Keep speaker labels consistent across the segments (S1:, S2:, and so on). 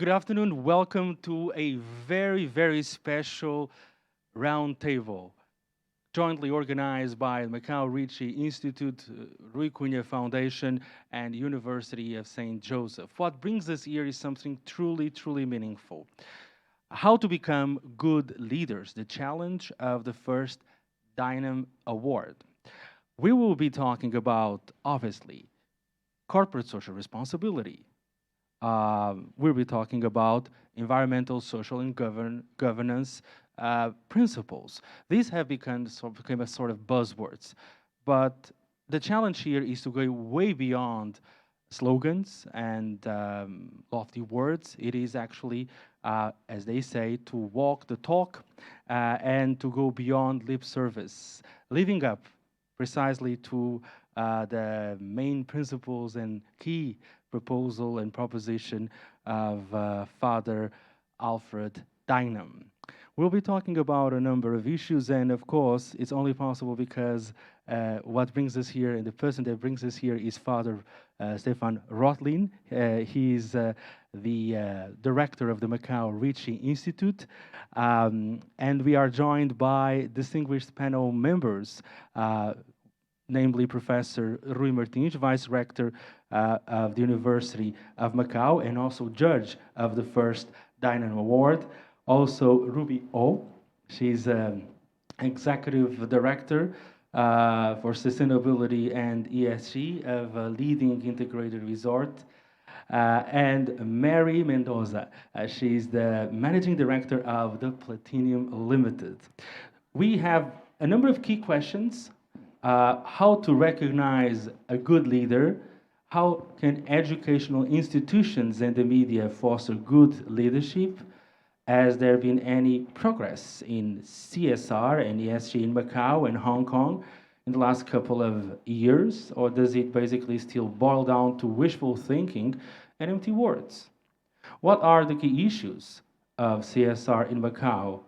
S1: Good afternoon. Welcome to a very special roundtable, jointly organized by the Macau Ricci Institute, Cunha Foundation, and University of St. Joseph. What brings us here is something truly meaningful. How to become good leaders, the challenge of the first Deignan Award. We will be talking about, obviously, corporate social responsibility, we'll be talking about environmental, social, and governance principles. These have become a sort of buzzwords, but the challenge here is to go way beyond slogans and lofty words. It is actually, as they say, to walk the talk and to go beyond lip service, living up precisely to the main principles and key proposal and proposition of Father Alfred Deignan. We'll be talking about a number of issues, and of course, it's only possible because what brings us here, and the person that brings us here is Father Stephan Rothlin. He's the director of the Macau Ricci Institute, and we are joined by distinguished panel members, namely Professor Rui Martins, Vice-Rector of the University of Macau, and also judge of the first Deignan Award. Also, Ruby O. She's Executive Director for Sustainability and ESG of a leading integrated resort. And Mary Mendoza. She's the Managing Director of the Platinum Limited. We have a number of key questions. How to recognize a good leader, how can educational institutions and the media foster good leadership? Has there been any progress in CSR and ESG in Macau and Hong Kong in the last couple of years, or does it basically still boil down to wishful thinking and empty words? What are the key issues of CSR in Macau?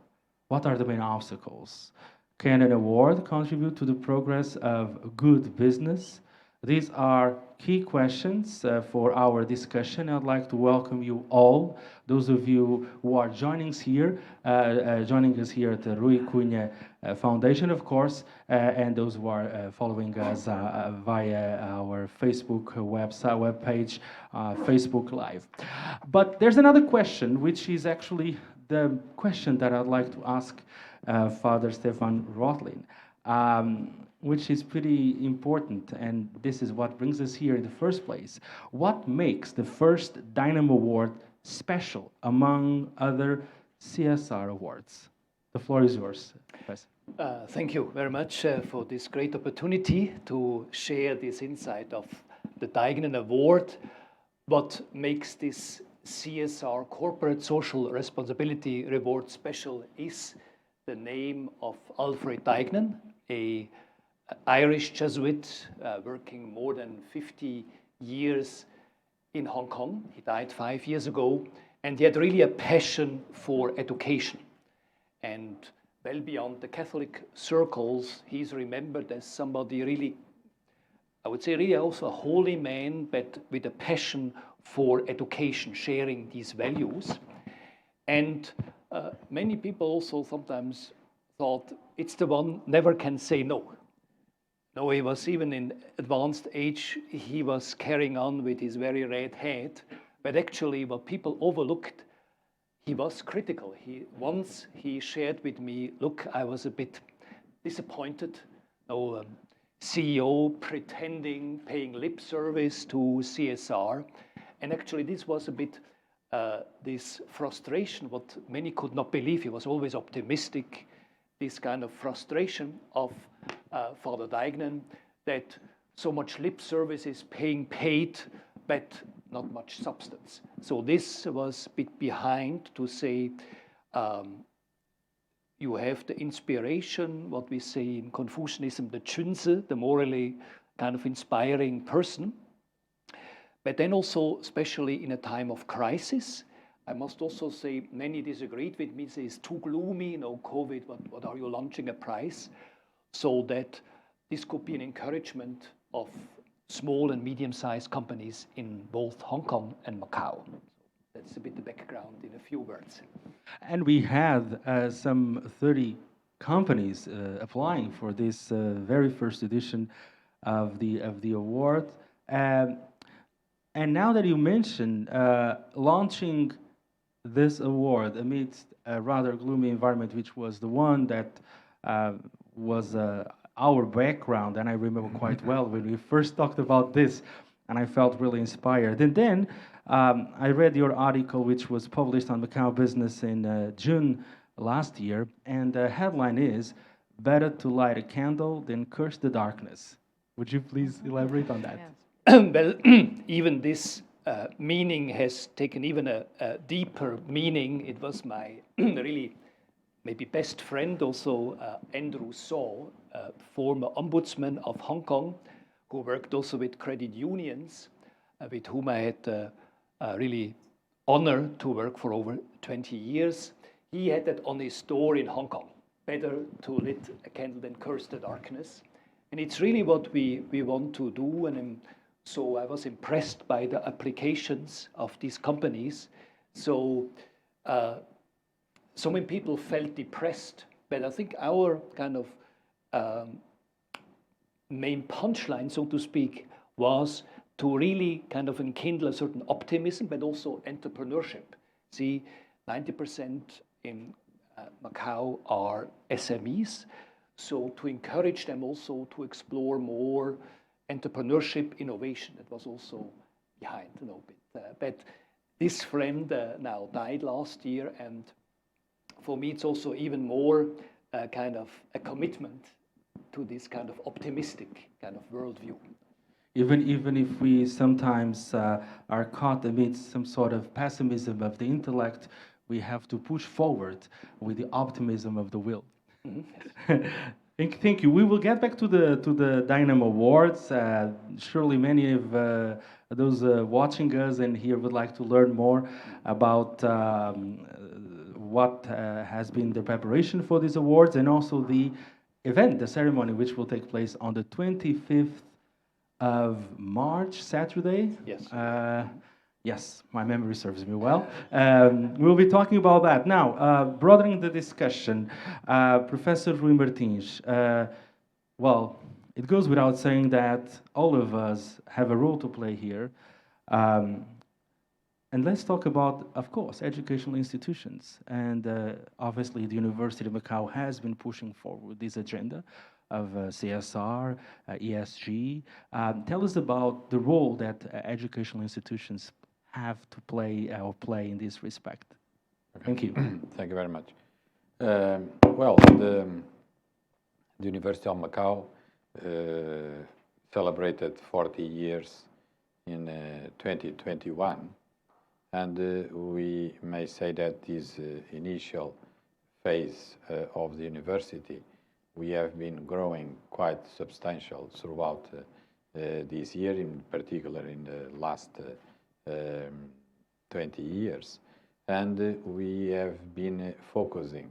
S1: What are the main obstacles? Can an award contribute to the progress of good business? These are key questions for our discussion. I'd like to welcome you all, those of you who are joining us here at the Rui Cunha Foundation, of course, and those who are following us via our Facebook webpage, Facebook Live. But there's another question, which is actually the question that I'd like to ask Father Stephan Rothlin, which is pretty important, and this is what brings us here in the first place. What makes the first Deignan Award special among other CSR awards? The floor is yours, Professor.
S2: Thank you very much for this great opportunity to share this insight of the Deignan Award. What makes this CSR, Corporate Social Responsibility Reward, special is the name of Alfred Deignan, an Irish Jesuit working more than 50 years in Hong Kong. He died 5 years ago, and he had really a passion for education. And well beyond the Catholic circles, he's remembered as somebody really, I would say really also a holy man, but with a passion for education, sharing these values. And many people also sometimes thought it's the one never can say no. No, he was even in advanced age, he was carrying on with his very red head, but actually what people overlooked, he was critical. Once he shared with me, look, I was a bit disappointed. No, CEO pretending, paying lip service to CSR. And actually this was a bit this frustration, what many could not believe. He was always optimistic, this kind of frustration of Father Deignan, that so much lip service is being paid, but not much substance. So this was a bit behind to say, you have the inspiration, what we say in Confucianism, the Chunzi, the morally kind of inspiring person. But then also, especially in a time of crisis, I must also say many disagreed with me, say it's too gloomy, COVID, what are you launching a prize? So that this could be an encouragement of small and medium-sized companies in both Hong Kong and Macau. That's a bit the background in a few words.
S1: And we had some 30 companies applying for this very first edition of the award. Um, and now that you mention launching this award amidst a rather gloomy environment, which was the one that was our background, and I remember quite well when we first talked about this, and I felt really inspired. And then I read your article, which was published on Macau Business in June last year, and the headline is "Better to light a candle than curse the darkness." Would you please elaborate on that?
S2: Well, even this meaning has taken even a deeper meaning. It was my really maybe best friend, also Andrew Saw, former ombudsman of Hong Kong, who worked also with credit unions, with whom I had really honor to work for over 20 years. He had that on his door in Hong Kong. Better to lit a candle than curse the darkness. And it's really what we want to do. And so I was impressed by the applications of these companies. So many people felt depressed, but I think our kind of main punchline, so to speak, was to really kind of enkindle a certain optimism, but also entrepreneurship. See, 90% in Macau are SMEs, so to encourage them also to explore more entrepreneurship, innovation, that was also behind a little bit. But this friend now died last year, and for me it's also even more kind of a commitment to this kind of optimistic kind of worldview.
S1: Even if we sometimes are caught amidst some sort of pessimism of the intellect, we have to push forward with the optimism of the will. Mm-hmm. Thank you. We will get back to the Deignan Awards. Surely many of those watching us and here would like to learn more about what has been the preparation for these awards and also the event, the ceremony, which will take place on the 25th of March, Saturday.
S2: Yes.
S1: Yes, my memory serves me well. We'll be talking about that. Now, broadening the discussion, Professor Rui Martins, well, it goes without saying that all of us have a role to play here. And let's talk about, of course, educational institutions. And obviously, the University of Macau has been pushing forward this agenda of CSR, ESG. Tell us about the role that educational institutions have to play or play in this respect. Okay. Thank you.
S3: Thank you very much. Well, the University of Macau celebrated 40 years in 2021. And we may say that this initial phase of the university, we have been growing quite substantial throughout this year, in particular in the last 20 years. And we have been focusing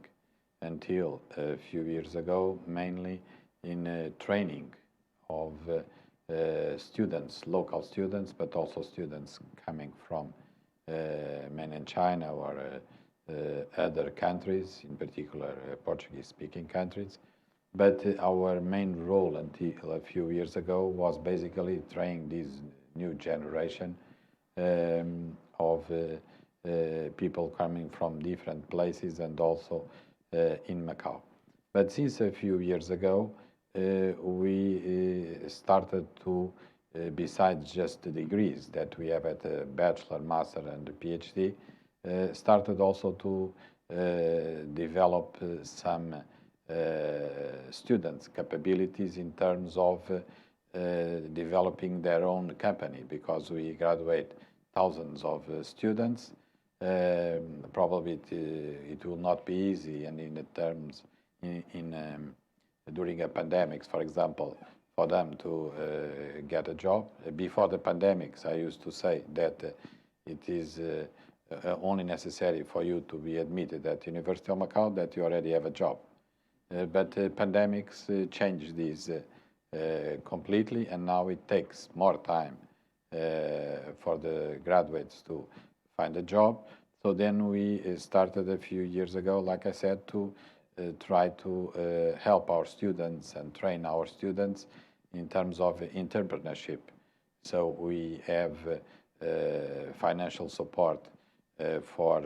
S3: until a few years ago mainly in training of students, local students, but also students coming from mainland China or other countries, in particular Portuguese-speaking countries. But our main role until a few years ago was basically training this new generation of people coming from different places and also in Macau. But since a few years ago, we started to besides just the degrees that we have at a bachelor, master, and a PhD, started also to develop some students' capabilities in terms of developing their own company, because we graduate thousands of students. Probably it will not be easy, and in the terms during a pandemic, for example, for them to get a job. Before the pandemics, I used to say that it is only necessary for you to be admitted at University of Macau that you already have a job. But pandemics changed this completely, and now it takes more time for the graduates to find a job. So then we started a few years ago, like I said, to try to help our students and train our students in terms of entrepreneurship. So we have financial support for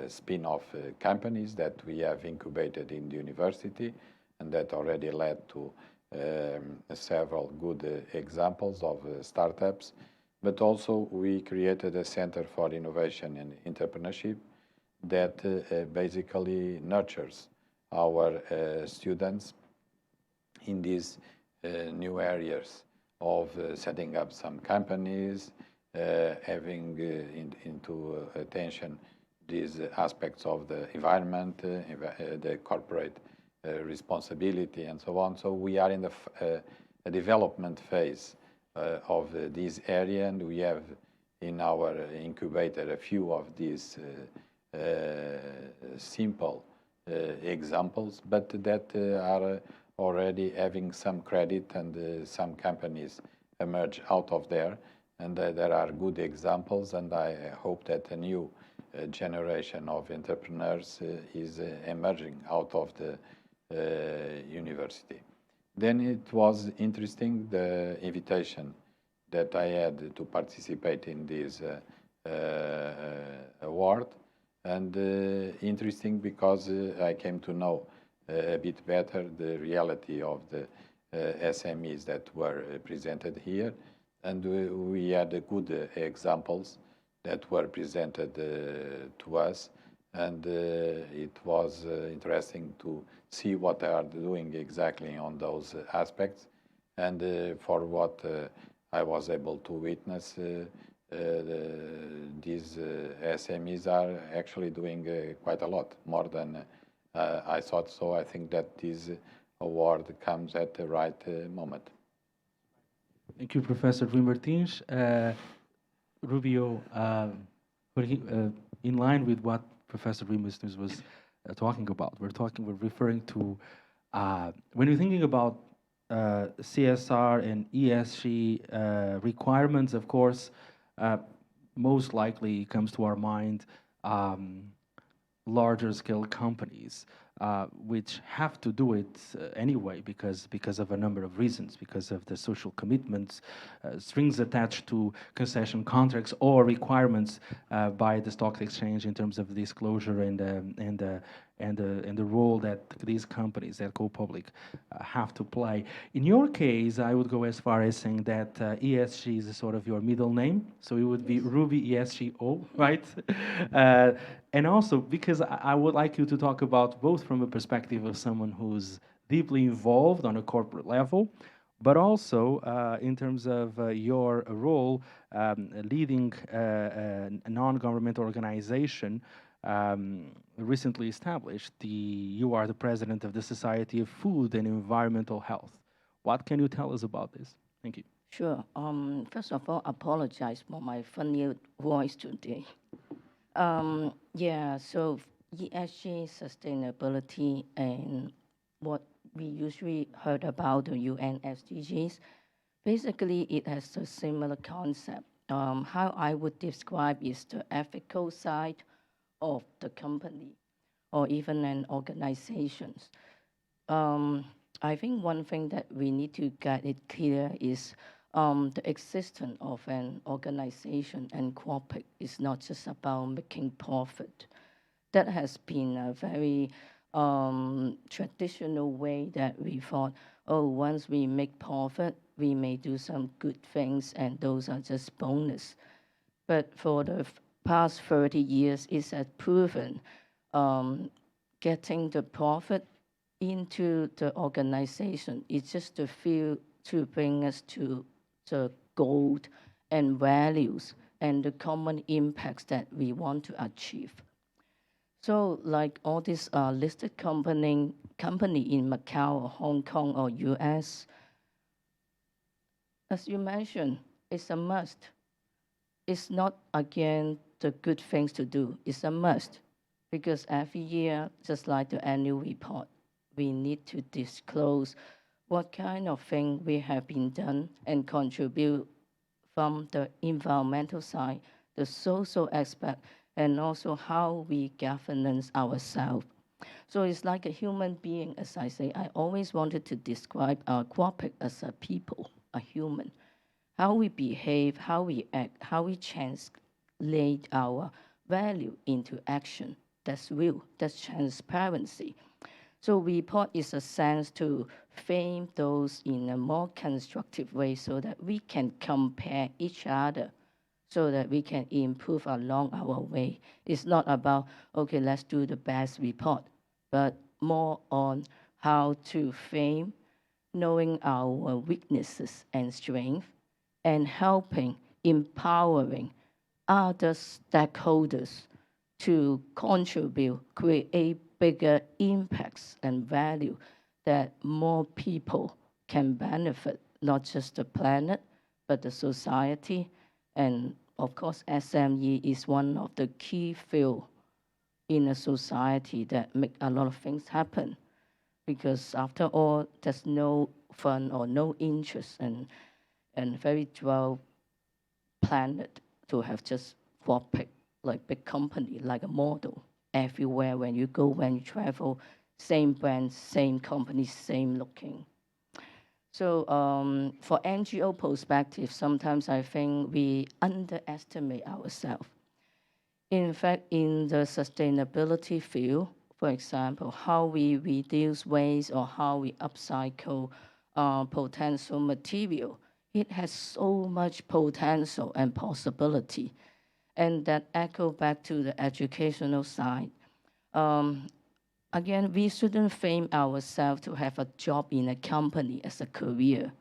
S3: spin-off companies that we have incubated in the university, and that already led to several good examples of startups. But also we created a Center for Innovation and Entrepreneurship that basically nurtures our students in these new areas of setting up some companies, having into attention these aspects of the environment, the corporate responsibility, and so on. So we are in the a development phase of this area, and we have in our incubator a few of these simple examples, but that are already having some credit, and some companies emerge out of there. And there are good examples, and I hope that a new generation of entrepreneurs is emerging out of the university. Then it was interesting, the invitation that I had to participate in this award, and interesting because I came to know a bit better the reality of the SMEs that were presented here, and we had good examples that were presented to us, and it was interesting to see what they are doing exactly on those aspects. And for what I was able to witness, these SMEs are actually doing quite a lot, more than I thought. So I think that this award comes at the right moment.
S1: Thank you, Professor Rui Martins. Rubio, in line with what Professor Rui Martins was talking about, we're referring to, when you're thinking about CSR and ESG requirements, of course, most likely comes to our mind larger scale companies, which have to do it anyway because of a number of reasons, because of the social commitments, strings attached to concession contracts or requirements by the stock exchange in terms of disclosure and the role that these companies that go public have to play. In your case, I would go as far as saying that ESG is sort of your middle name, so it would be Ruby ESGO, right? And also because I would like you to talk about both from a perspective of someone who's deeply involved on a corporate level, but also in terms of your role leading a non-governmental organization recently established. You are the president of the Society of Food and Environmental Health. What can you tell us about this? Thank you.
S4: Sure. First of all, apologize for my funny voice today. Yeah, so ESG sustainability and what we usually heard about the UN SDGs, basically it has a similar concept. How I would describe is the ethical side of the company or even an organization. I think one thing that we need to get it clear is the existence of an organization and corporate is not just about making profit. That has been a very traditional way that we thought, oh, once we make profit, we may do some good things, and those are just bonus. But for the past 30 years, it has proven getting the profit into the organization is just a few to bring us to the goal and values and the common impacts that we want to achieve. So like all these listed company in Macau or Hong Kong or US, as you mentioned, it's a must. It's not, again, the good things to do. It's a must because every year, just like the annual report, we need to disclose what kind of thing we have been done and contribute from the environmental side, the social aspect, and also how we governance ourselves. So it's like a human being, as I say. I always wanted to describe our corporate as a people, a human. How we behave, how we act, how we translate our value into action. That's real, that's transparency. So report is a sense to frame those in a more constructive way so that we can compare each other, so that we can improve along our way. It's not about, okay, let's do the best report, but more on how to frame, knowing our weaknesses and strengths, and helping, empowering other stakeholders to contribute, create bigger impacts and value that more people can benefit, not just the planet, but the society. And of course, SME is one of the key fields in a society that make a lot of things happen. Because after all, there's no fun or no interest and very dull planet to have just corporate, like big company, like a model everywhere when you go, when you travel, same brand, same company, same looking. So for NGO perspective, sometimes I think we underestimate ourselves. In fact, in the sustainability field, for example, how we reduce waste or how we upcycle potential material, it has so much potential and possibility. And that echo back to the educational side. Again, we shouldn't frame ourselves to have a job in a company as a career.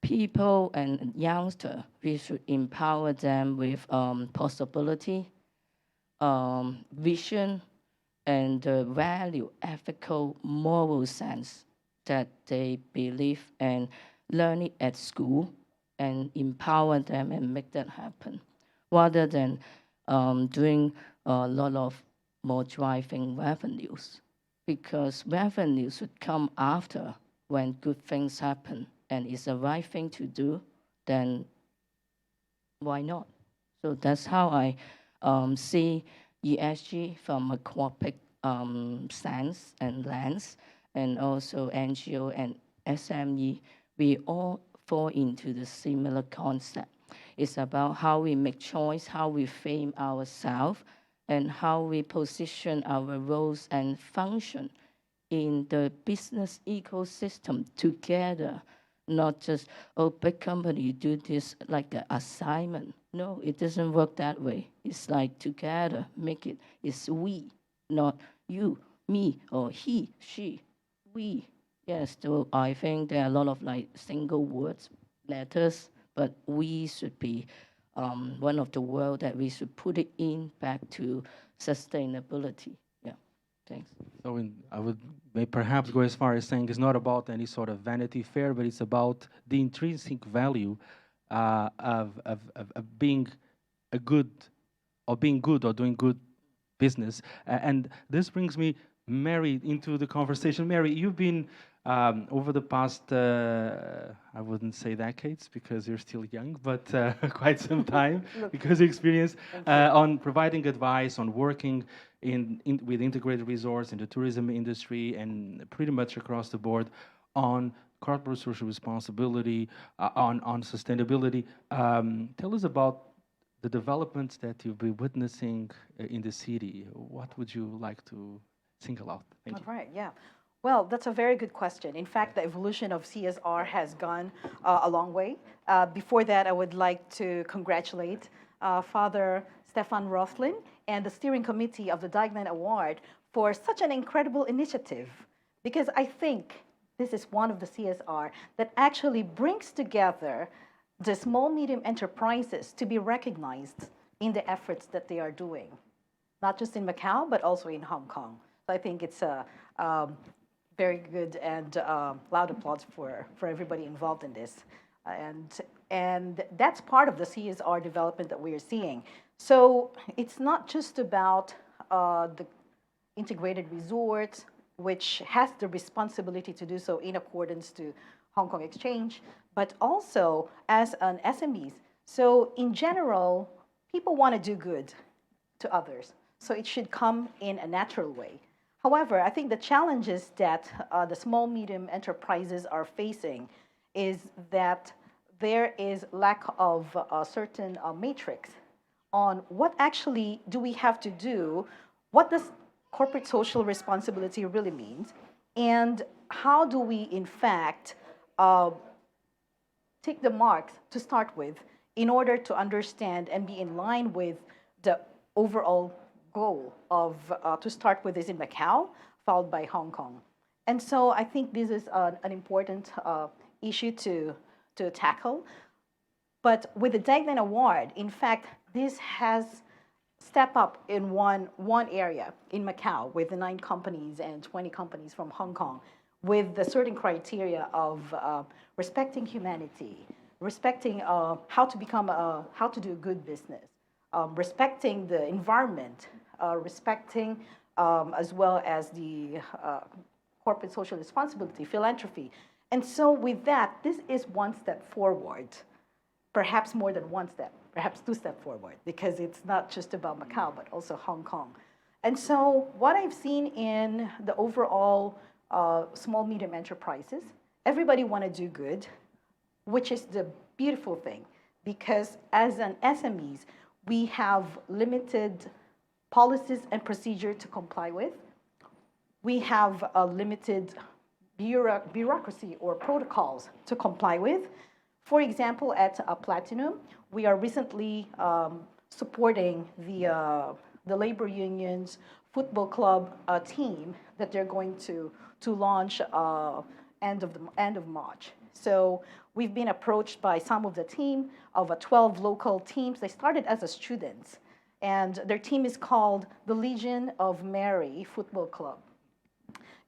S4: People and youngsters, we should empower them with possibility, vision, and the value, ethical, moral sense that they believe and learn it at school and empower them and make that happen, rather than doing a lot of more driving revenues, because revenues should come after when good things happen and it's the right thing to do, then why not? So that's how I see ESG from a corporate sense and lens, and also NGO and SME, we all fall into the similar concept. It's about how we make choice, how we frame ourselves, and how we position our roles and function in the business ecosystem together. Not just, oh, big company, you do this like an assignment. No, it doesn't work that way. It's like together, make it. It's we, not you, me, or he, she, we. Yes, so I think there are a lot of like single words, letters, but we should be one of the world that we should put it in back to sustainability. Yeah, thanks.
S1: So I would may perhaps go as far as saying it's not about any sort of vanity fair, but it's about the intrinsic value of being a good or being good or doing good business. And this brings me, Mary, into the conversation. Mary, you've been over the past, I wouldn't say decades because you're still young, but quite some time because you experience on providing advice, on working with integrated resorts in the tourism industry and pretty much across the board on corporate social responsibility, on sustainability. Tell us about the developments that you've been witnessing in the city. What would you like to single out? Thank you.
S5: All right, yeah. Well, that's a very good question. In fact, the evolution of CSR has gone a long way. Before that, I would like to congratulate Father Stephan Rothlin and the steering committee of the Deignan Award for such an incredible initiative, because I think this is one of the CSR that actually brings together the small, medium enterprises to be recognized in the efforts that they are doing, not just in Macau, but also in Hong Kong. So I think it's a very good and loud applause for everybody involved in this. And that's part of the CSR development that we are seeing. So it's not just about the integrated resorts, which has the responsibility to do so in accordance to Hong Kong Exchange, but also as an SMEs. So in general, people want to do good to others, so it should come in a natural way. However, I think the challenges that the small, medium enterprises are facing is that there is lack of a certain matrix on what actually do we have to do, what does corporate social responsibility really means, and how do we, in fact, take the marks to start with in order to understand and be in line with the overall goal of, to start with, is in Macau, followed by Hong Kong. And so I think this is an important issue to tackle. But with the Deignan Award, in fact, this has stepped up in one area in Macau with the 9 companies and 20 companies from Hong Kong, with the certain criteria of respecting humanity, respecting how to do good business, respecting the environment, respecting as well as the corporate social responsibility, philanthropy. And so with that, this is one step forward, perhaps more than one step, perhaps 2 steps forward, because it's not just about Macau, but also Hong Kong. And so what I've seen in the overall small, medium enterprises, everybody want to do good, which is the beautiful thing, because as an SMEs, we have limited policies and procedure to comply with. We have a limited bureaucracy or protocols to comply with. For example, at Platinum, we are recently supporting the labor union's football club team that they're going to launch end of March. So we've been approached by some of the team of 12 local teams. They started as a students, and their team is called the Legion of Mary Football Club.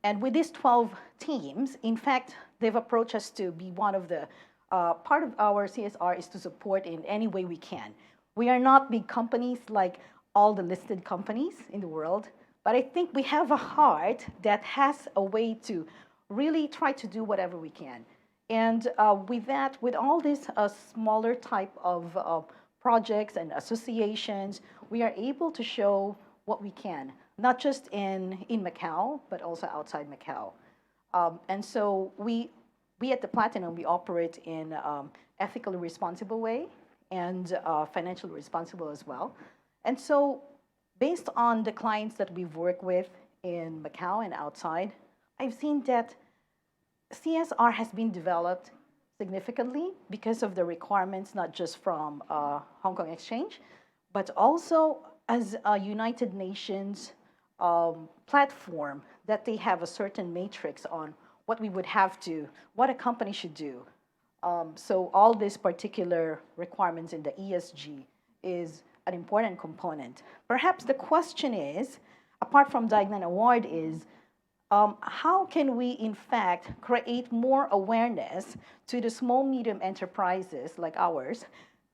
S5: And with these 12 teams, in fact, they've approached us to be one of the, part of our CSR is to support in any way we can. We are not big companies like all the listed companies in the world, but I think we have a heart that has a way to really try to do whatever we can. And with that, with all these smaller type of projects and associations, we are able to show what we can, not just in Macau, but also outside Macau. And so we at the Platinum, we operate in ethically responsible way and financially responsible as well. And so based on the clients that we've worked with in Macau and outside, I've seen that CSR has been developed significantly because of the requirements, not just from Hong Kong Exchange, but also as a United Nations platform, that they have a certain matrix on what we would have to, what a company should do. So all these particular requirements in the ESG is an important component. Perhaps the question is, apart from Deignan Award, is how can we, in fact, create more awareness to the small, medium enterprises like ours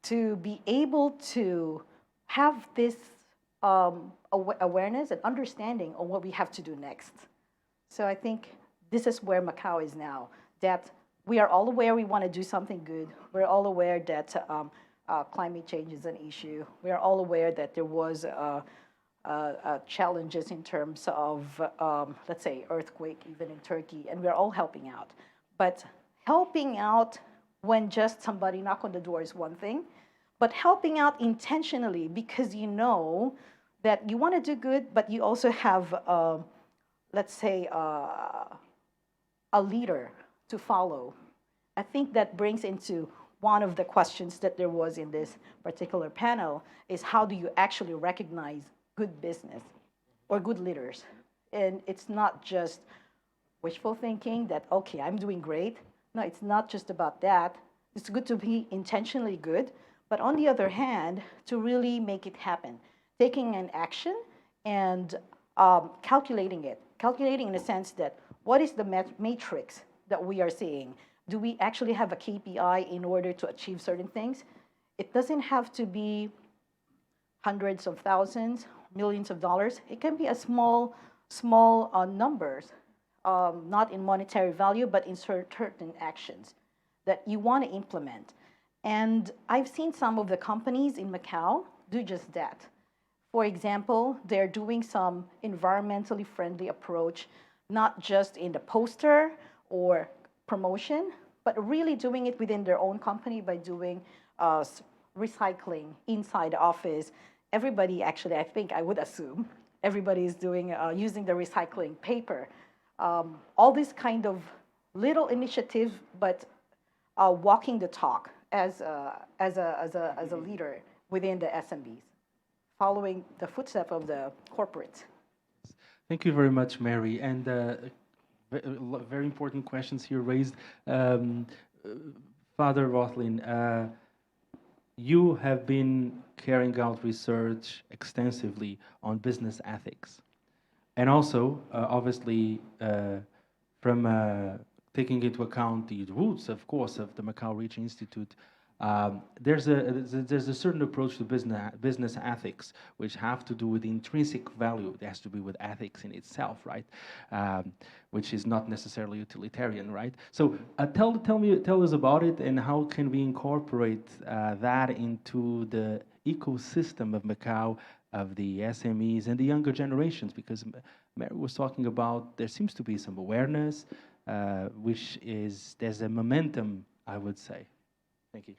S5: to be able to have this awareness and understanding of what we have to do next. So I think this is where Macau is now, that we are all aware we want to do something good. We're all aware that climate change is an issue. We are all aware that there was challenges in terms of, let's say, earthquake, even in Turkey, and we're all helping out. But helping out when just somebody knock on the door is one thing, but helping out intentionally because you know that you want to do good, but you also have, let's say, a leader to follow. I think that brings into one of the questions that there was in this particular panel is how do you actually recognize good business or good leaders? And it's not just wishful thinking that, okay, I'm doing great. No, it's not just about that. It's good to be intentionally good, but on the other hand, to really make it happen, taking an action and calculating it, calculating in the sense that what is the matrix that we are seeing? Do we actually have a KPI in order to achieve certain things? It doesn't have to be hundreds of thousands, millions of dollars. It can be a small numbers, not in monetary value, but in certain actions that you want to implement. And I've seen some of the companies in Macau do just that. For example, they're doing some environmentally friendly approach, not just in the poster or promotion, but really doing it within their own company by doing recycling inside the office. Everybody, actually, I think, I would assume, everybody is doing, using the recycling paper. All these kind of little initiatives, but walking the talk as a leader within the SMBs, following the footsteps of the corporates.
S1: Thank you very much, Mary. And very important questions here raised. Father Rothlin, you have been carrying out research extensively on business ethics. And also, obviously, from taking into account the roots, of course, of the Macau Ricci Institute, there's a certain approach to business ethics, which have to do with the intrinsic value. It has to be with ethics in itself, right? Which is not necessarily utilitarian, right? So tell us about it, and how can we incorporate that into the ecosystem of Macau, of the SMEs and the younger generations? Because Mary was talking about there seems to be some awareness, there's a momentum, I would say. Thank you.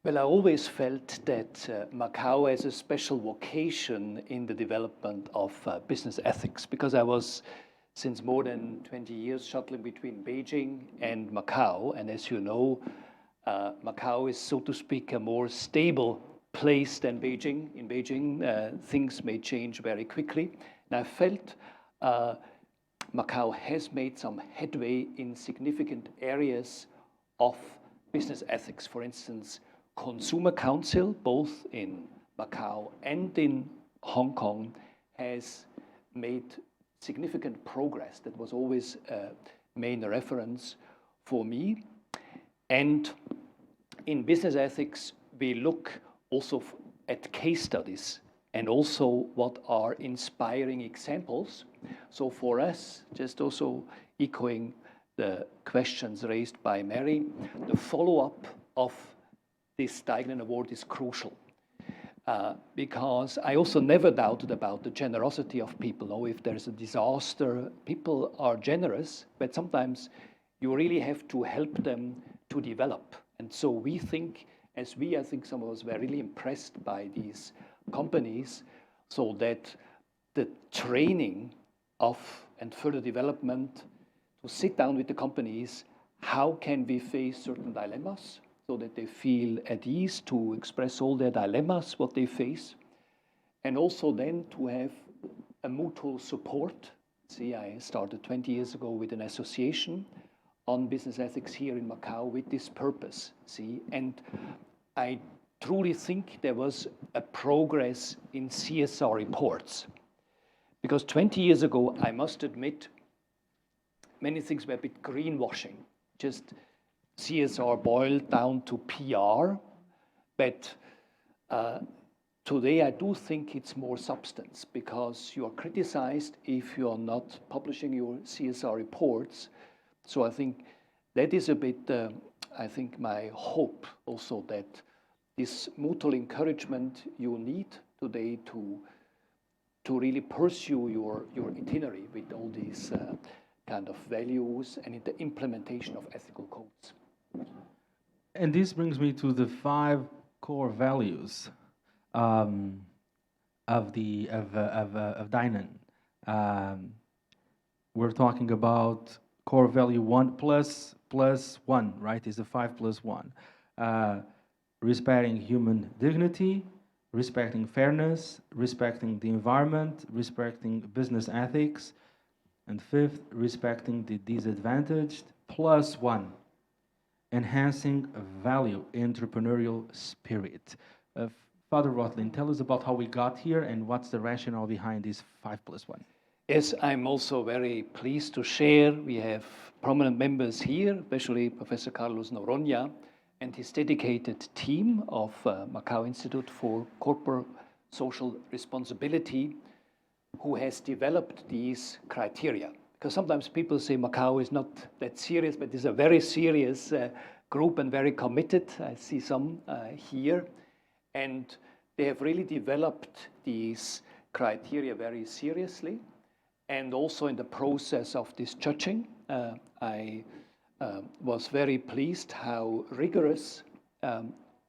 S2: Well, I always felt that Macau has a special vocation in the development of business ethics, because I was, since more than 20 years, shuttling between Beijing and Macau. And as you know, Macau is, so to speak, a more stable place than Beijing. In Beijing, things may change very quickly. And I felt Macau has made some headway in significant areas of business ethics. For instance, Consumer Council, both in Macau and in Hong Kong, has made significant progress. That was always a main reference for me. And in business ethics, we look also at case studies and also what are inspiring examples. So for us, just also echoing the questions raised by Mary, the follow-up of this Deignan Award is crucial. Because I also never doubted about the generosity of people. Oh, if there's a disaster, people are generous, but sometimes you really have to help them to develop. And so we think, I think some of us were really impressed by these companies, so that the training of and further development to sit down with the companies, how can we face certain dilemmas so that they feel at ease to express all their dilemmas, what they face, and also then to have a mutual support. See, I started 20 years ago with an association on business ethics here in Macau with this purpose, see, and I truly think there was a progress in CSR reports. Because 20 years ago, I must admit, many things were a bit greenwashing, just CSR boiled down to PR, but today I do think it's more substance, because you are criticized if you are not publishing your CSR reports. So I think that is a bit, I think, my hope also, that this mutual encouragement you need today to really pursue your itinerary with all these kind of values and in the implementation of ethical codes.
S1: And this brings me to the 5 core values of Deignan. We're talking about core value 1 plus 1, right? Is the 5 plus 1. Respecting human dignity, respecting fairness, respecting the environment, respecting business ethics, and 5th, respecting the disadvantaged, plus 1, enhancing value, entrepreneurial spirit. Father Rothlin, tell us about how we got here and what's the rationale behind this 5 plus 1.
S2: Yes, I'm also very pleased to share. We have prominent members here, especially Professor Carlos Noronha and his dedicated team of Macau Institute for Corporate Social Responsibility, who has developed these criteria. Because sometimes people say Macau is not that serious, but it's a very serious group and very committed. I see some here. And they have really developed these criteria very seriously. And also in the process of this judging, I was very pleased how rigorous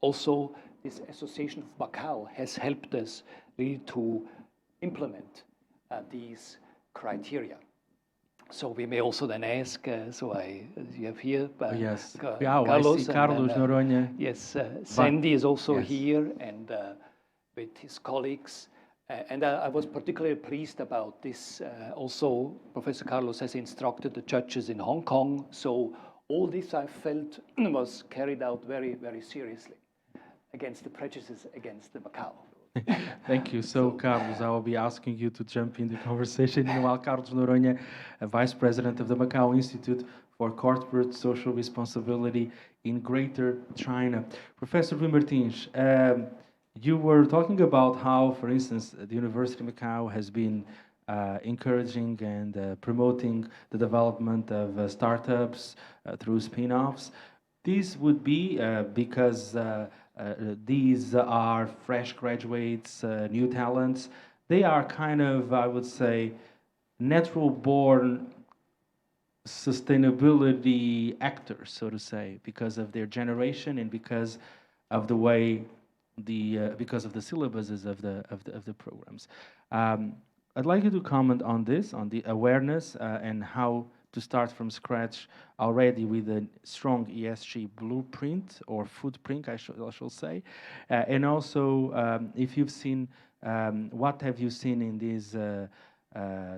S2: also this Association of Macau has helped us really to implement these criteria. So we may also then ask, you have here
S1: Yes.
S2: Carlos.
S1: I see Carlos Noronha.
S2: Yes, Sandy is also
S1: yes.
S2: here and with his colleagues. And I was particularly pleased about this. Also, Professor Carlos has instructed the judges in Hong Kong. So all this I felt was carried out very, very seriously against the prejudices against the Macau.
S1: Thank you. So, Carlos, I will be asking you to jump in the conversation. Meanwhile, Carlos Noronha, Vice President of the Macau Institute for Corporate Social Responsibility in Greater China. Professor Rui Martins, you were talking about how, for instance, the University of Macau has been encouraging and promoting the development of startups through spin-offs. This would be because these are fresh graduates, new talents. They are kind of, I would say, natural-born sustainability actors, so to say, because of their generation and because of the way because of the syllabuses of the programs. I'd like you to comment on this, on the awareness and how to start from scratch already with a strong ESG blueprint or footprint, I shall say, and also if you've seen, what have you seen in this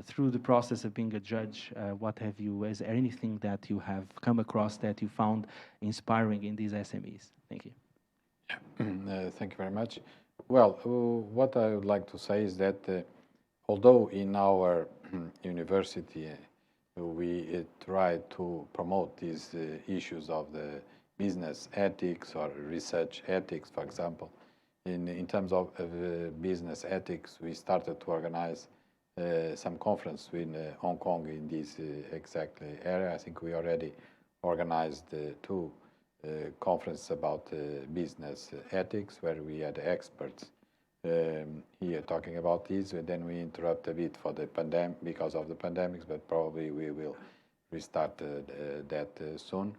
S1: through the process of being a judge? What have you? Is there anything that you have come across that you found inspiring in these SMEs? Thank you.
S3: Thank you very much. Well, what I would like to say is that although in our university we try to promote these issues of the business ethics or research ethics, for example, in terms of business ethics, we started to organize some conference in Hong Kong in this exactly area. I think we already organized two conference about business ethics where we had experts here talking about this. And then we interrupt a bit for the pandemic because of the pandemics, but probably we will restart that soon.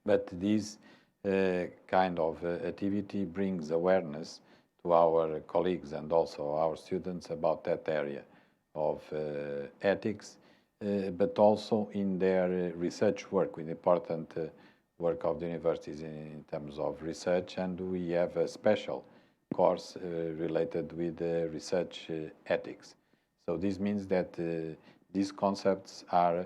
S3: But this kind of activity brings awareness to our colleagues and also our students about that area of ethics, but also in their research work with important work of the universities in terms of research, and we have a special course related with research ethics. So this means that these concepts are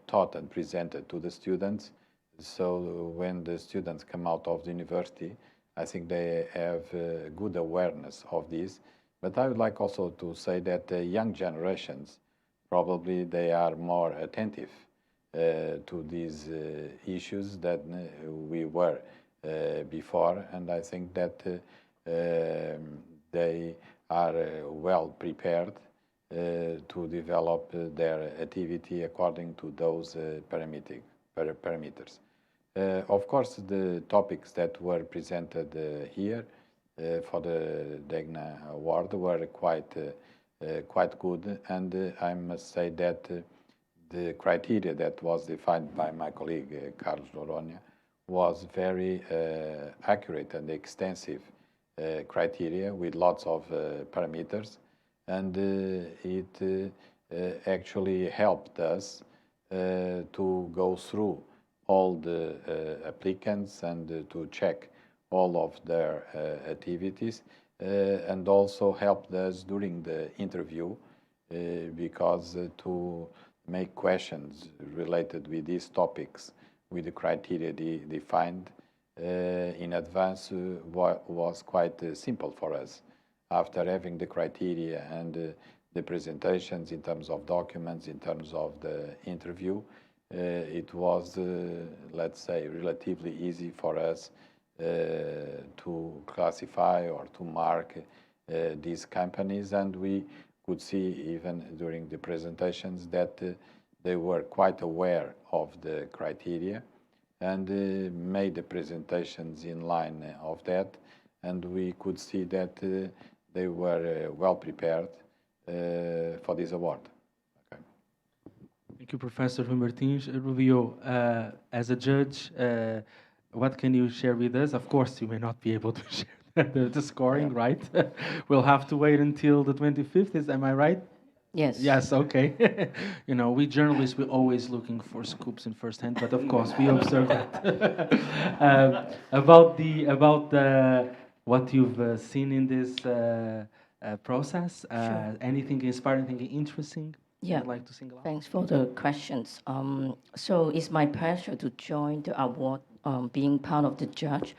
S3: taught and presented to the students. So when the students come out of the university, I think they have good awareness of this. But I would like also to say that the young generations, probably they are more attentive to these issues than we were before, and I think that they are well prepared to develop their activity according to those parameters. Of course, the topics that were presented here for the Deignan Award were quite good, and I must say that the criteria that was defined by my colleague Carlos Noronha was very accurate and extensive criteria with lots of parameters, and it actually helped us to go through all the applicants and to check all of their activities, and also helped us during the interview because to make questions related with these topics with the criteria defined in advance was quite simple for us. After having the criteria and the presentations in terms of documents, in terms of the interview, it was, let's say, relatively easy for us to classify or to mark these companies, and we could see even during the presentations that they were quite aware of the criteria and made the presentations in line of that. and we could see that they were well prepared for this award. Okay.
S1: Thank you, Professor Rui Martins. Rubio, as a judge, what can you share with us? Of course, you may not be able to share the scoring, right? We'll have to wait until the 25th, am I right?
S4: Yes.
S1: Yes, okay. You know, we journalists, we're always looking for scoops in first hand, but of course, we observe that. About what you've seen in this process,
S4: Sure.
S1: anything inspiring, anything interesting
S4: Yeah.
S1: you'd like to single out?
S4: Thanks for the questions. So it's my pleasure to join the award, being part of the judge.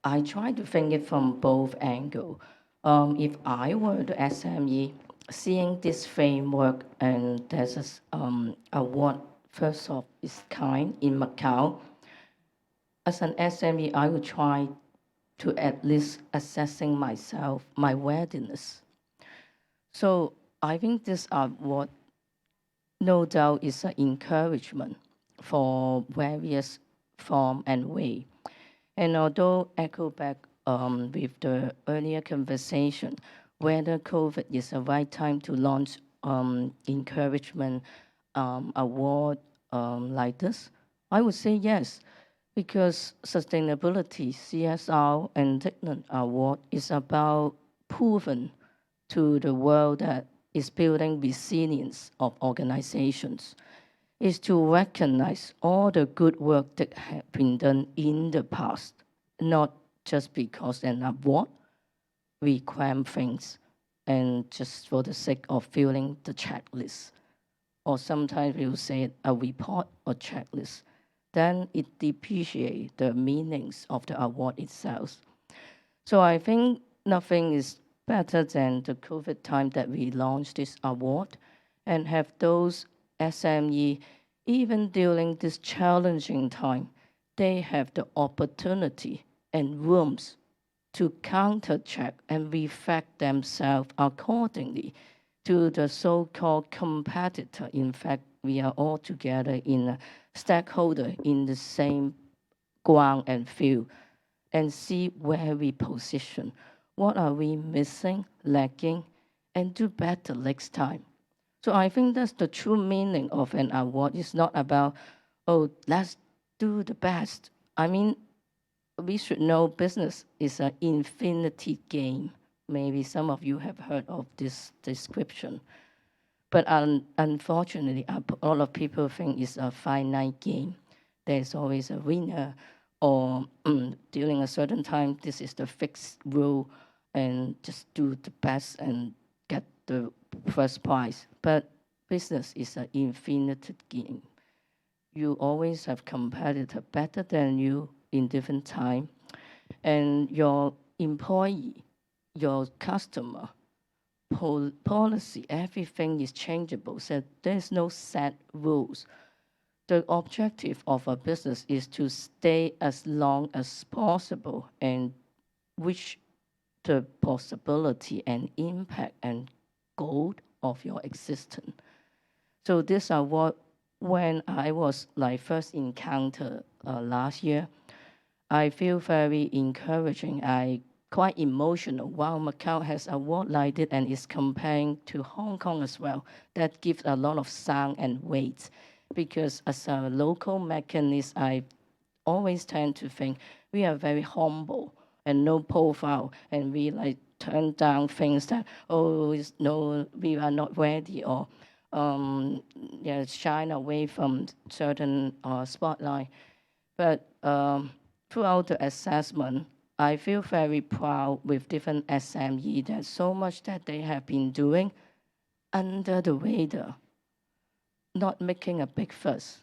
S4: I try to think it from both angles. If I were the SME, seeing this framework and there's a award first of its kind in Macau, as an SME, I would try to at least assessing myself, my readiness. So I think this award, no doubt, is an encouragement for various form and way. And although echo back with the earlier conversation, whether COVID is the right time to launch encouragement award like this, I would say yes, because sustainability, CSR, and Deignan Award is about proven to the world that is building resilience of organizations, is to recognize all the good work that have been done in the past, not just because an award we cram things and just for the sake of filling the checklist. Or sometimes we'll say a report or checklist. Then it depreciates the meanings of the award itself. So I think nothing is better than the COVID time that we launched this award and have those SME, even during this challenging time, they have the opportunity and rooms to counter-check and reflect themselves accordingly to the so-called competitor. In fact, we are all together in a stakeholder in the same ground and field and see where we position. What are we missing, lacking, and do better next time. So I think that's the true meaning of an award. It's not about, oh, let's do the best. I mean, we should know business is an infinity game. Maybe some of you have heard of this description. But unfortunately, a lot of people think it's a finite game. There's always a winner, or during a certain time, this is the fixed rule, and just do the best and get the first prize. But business is an infinite game. You always have competitor better than you in different time, and your employee, your customer, policy, everything is changeable. So there's no set rules. The objective of a business is to stay as long as possible and reach the possibility and impact and goal of your existence. So these are what, when I was like first encountered last year, I feel very encouraging. I quite emotional. Wow, Macau has a award like it and is comparing to Hong Kong as well. That gives a lot of sound and weight, because as a local mechanist, I always tend to think we are very humble and no profile, and we like turn down things that, oh, no, we are not ready, or shine away from certain spotlight. But throughout the assessment, I feel very proud with different SME that so much that they have been doing under the radar, not making a big fuss.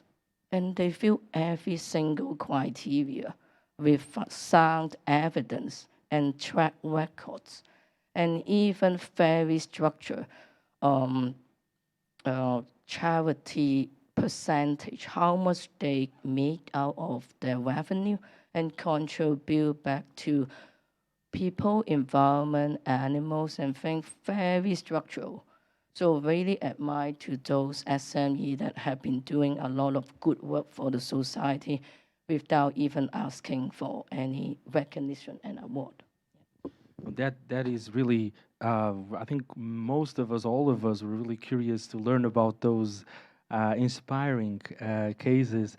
S4: And they fill every single criteria with sound evidence and track records, and even very structured charity percentage, how much they make out of their revenue and contribute back to people, environment, animals, and things, very structural. So really admire to those SME that have been doing a lot of good work for the society without even asking for any recognition and award.
S1: That is really, I think most of us, all of us, were really curious to learn about those inspiring cases,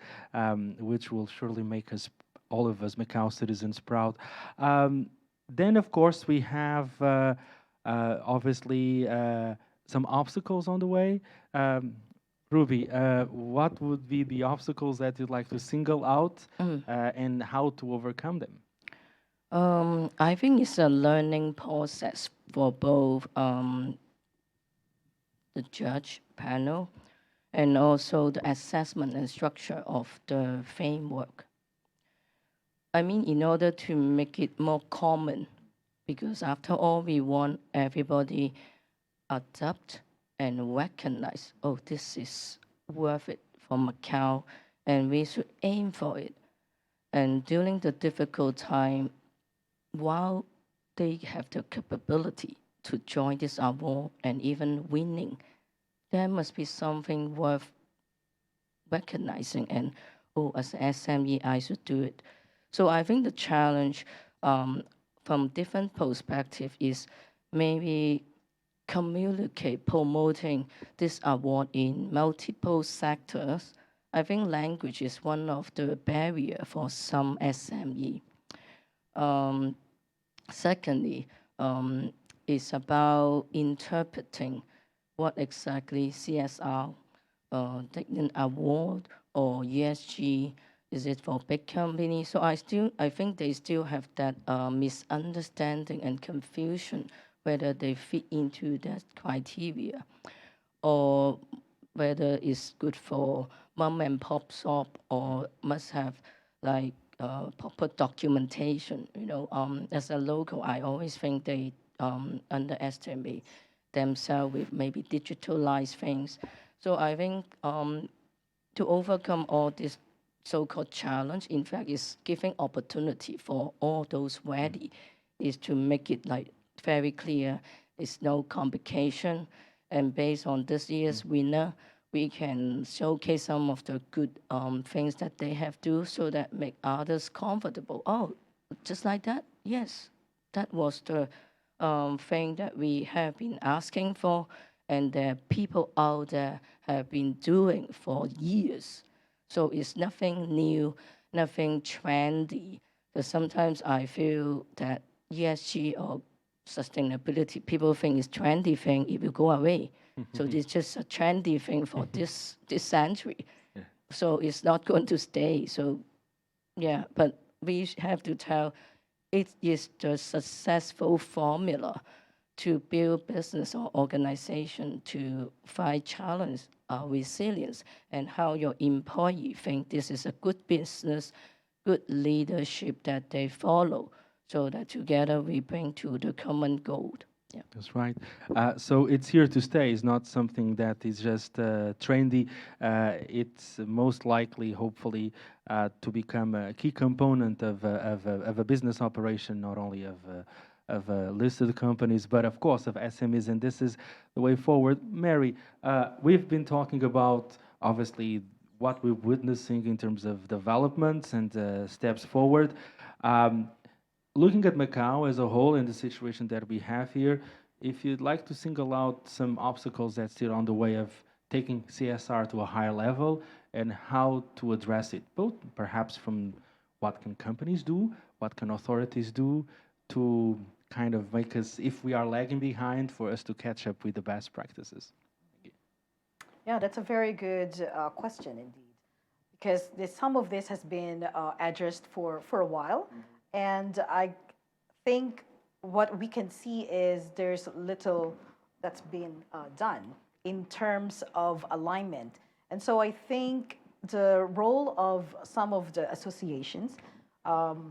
S1: which will surely make us, all of us, Macau citizens, proud. Then, of course, we have obviously some obstacles on the way. Ruby, what would be the obstacles that you'd like to single out and how to overcome them?
S4: I think it's a learning process for both the judge panel and also the assessment and structure of the framework. I mean, in order to make it more common, because after all, we want everybody adapt and recognize, oh, this is worth it for Macau, and we should aim for it. And during the difficult time, while they have the capability to join this award and even winning, there must be something worth recognizing and, oh, as an SME, I should do it. So I think the challenge from different perspective is maybe communicate, promoting this award in multiple sectors. I think language is one of the barrier for some SME. Secondly, it's about interpreting what exactly CSR, Deignan Award, or ESG, is it for big companies? So I think they still have that misunderstanding and confusion whether they fit into that criteria, or whether it's good for mom and pop shop or must have like proper documentation. You know, as a local, I always think they underestimate themselves with maybe digitalized things. So I think to overcome all this so-called challenge, in fact, is giving opportunity for all those ready, is to make it like very clear, it's no complication, and based on this year's winner, we can showcase some of the good things that they have do, so that make others comfortable. Oh, just like that? Yes, that was the thing that we have been asking for, and that people out there have been doing for years. So it's nothing new, nothing trendy. But sometimes I feel that ESG or sustainability, people think it's trendy thing, it will go away. So it's just a trendy thing for this century.
S1: Yeah.
S4: So it's not going to stay. So yeah, but we have to tell it is the successful formula to build business or organization to fight challenge, resilience, and how your employee think this is a good business, good leadership that they follow, so that together we bring to the common goal. Yeah.
S1: That's right. So it's here to stay. It's not something that is just trendy. It's most likely, hopefully, to become a key component of a business operation, not only of listed companies, but of course of SMEs. And this is the way forward. Mary, we've been talking about obviously what we're witnessing in terms of developments and steps forward. Looking at Macau as a whole and the situation that we have here, if you'd like to single out some obstacles that sit on the way of taking CSR to a higher level and how to address it, both perhaps from what can companies do, what can authorities do to kind of make us, if we are lagging behind, for us to catch up with the best practices.
S5: Yeah, that's a very good question indeed, because some of this has been addressed for a while. And I think what we can see is there's little that's been done in terms of alignment. And so I think the role of some of the associations,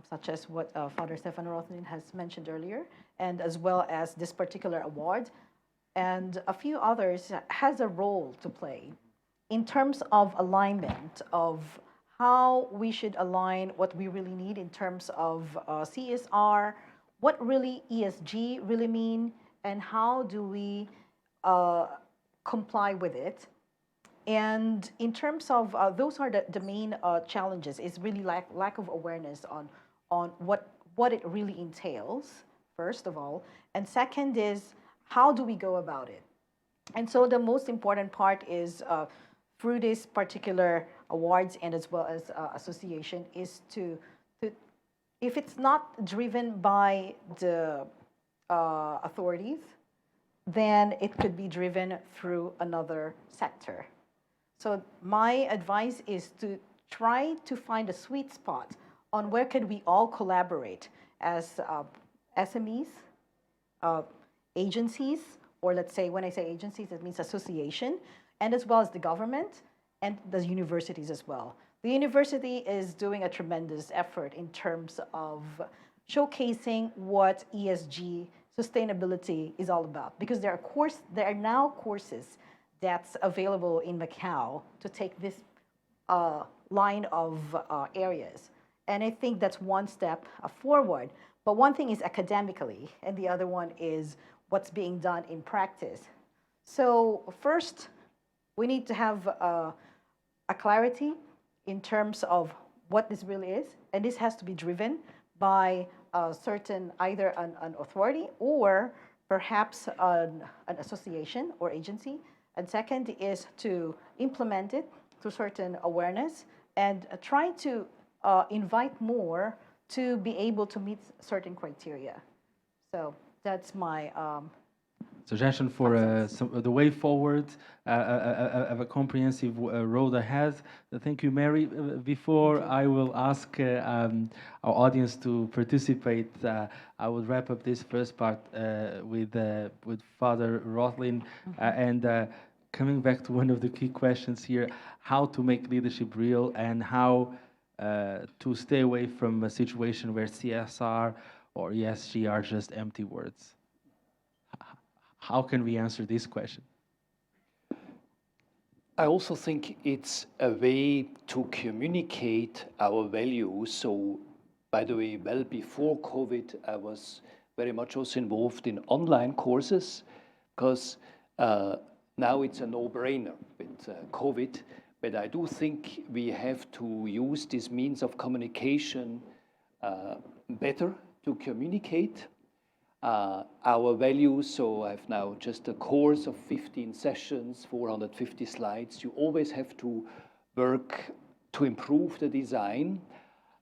S5: such as what Father Stephan Rothlin has mentioned earlier, and as well as this particular award, and a few others, has a role to play in terms of alignment of how we should align what we really need in terms of CSR, what really ESG really mean, and how do we comply with it And in terms of, those are the main challenges, is really lack of awareness on what it really entails, first of all. And second is, how do we go about it? And so the most important part is, through this particular awards and as well as association, is to if it's not driven by the authorities, then it could be driven through another sector. So my advice is to try to find a sweet spot on where could we all collaborate as SMEs, agencies, or let's say, when I say agencies, it means association, and as well as the government and the universities as well. The university is doing a tremendous effort in terms of showcasing what ESG sustainability is all about, because there are now courses that's available in Macau to take this line of areas. And I think that's one step forward. But one thing is academically, and the other one is what's being done in practice. So first, we need to have a clarity in terms of what this really is, and this has to be driven by a certain, either an authority or perhaps an association or agency. And second is to implement it through certain awareness and try to invite more to be able to meet certain criteria. So that's my
S1: suggestion for the way forward of a comprehensive road ahead. Thank you, Mary. Before I will ask our audience to participate, I will wrap up this first part with Father Rothlin, and coming back to one of the key questions here: how to make leadership real, and how to stay away from a situation where CSR or ESG are just empty words. How can we answer this question?
S2: I also think it's a way to communicate our values. So, by the way, well before COVID, I was very much also involved in online courses, because now it's a no-brainer with COVID. But I do think we have to use this means of communication better to communicate our values. So I've now just a course of 15 sessions, 450 slides. You always have to work to improve the design.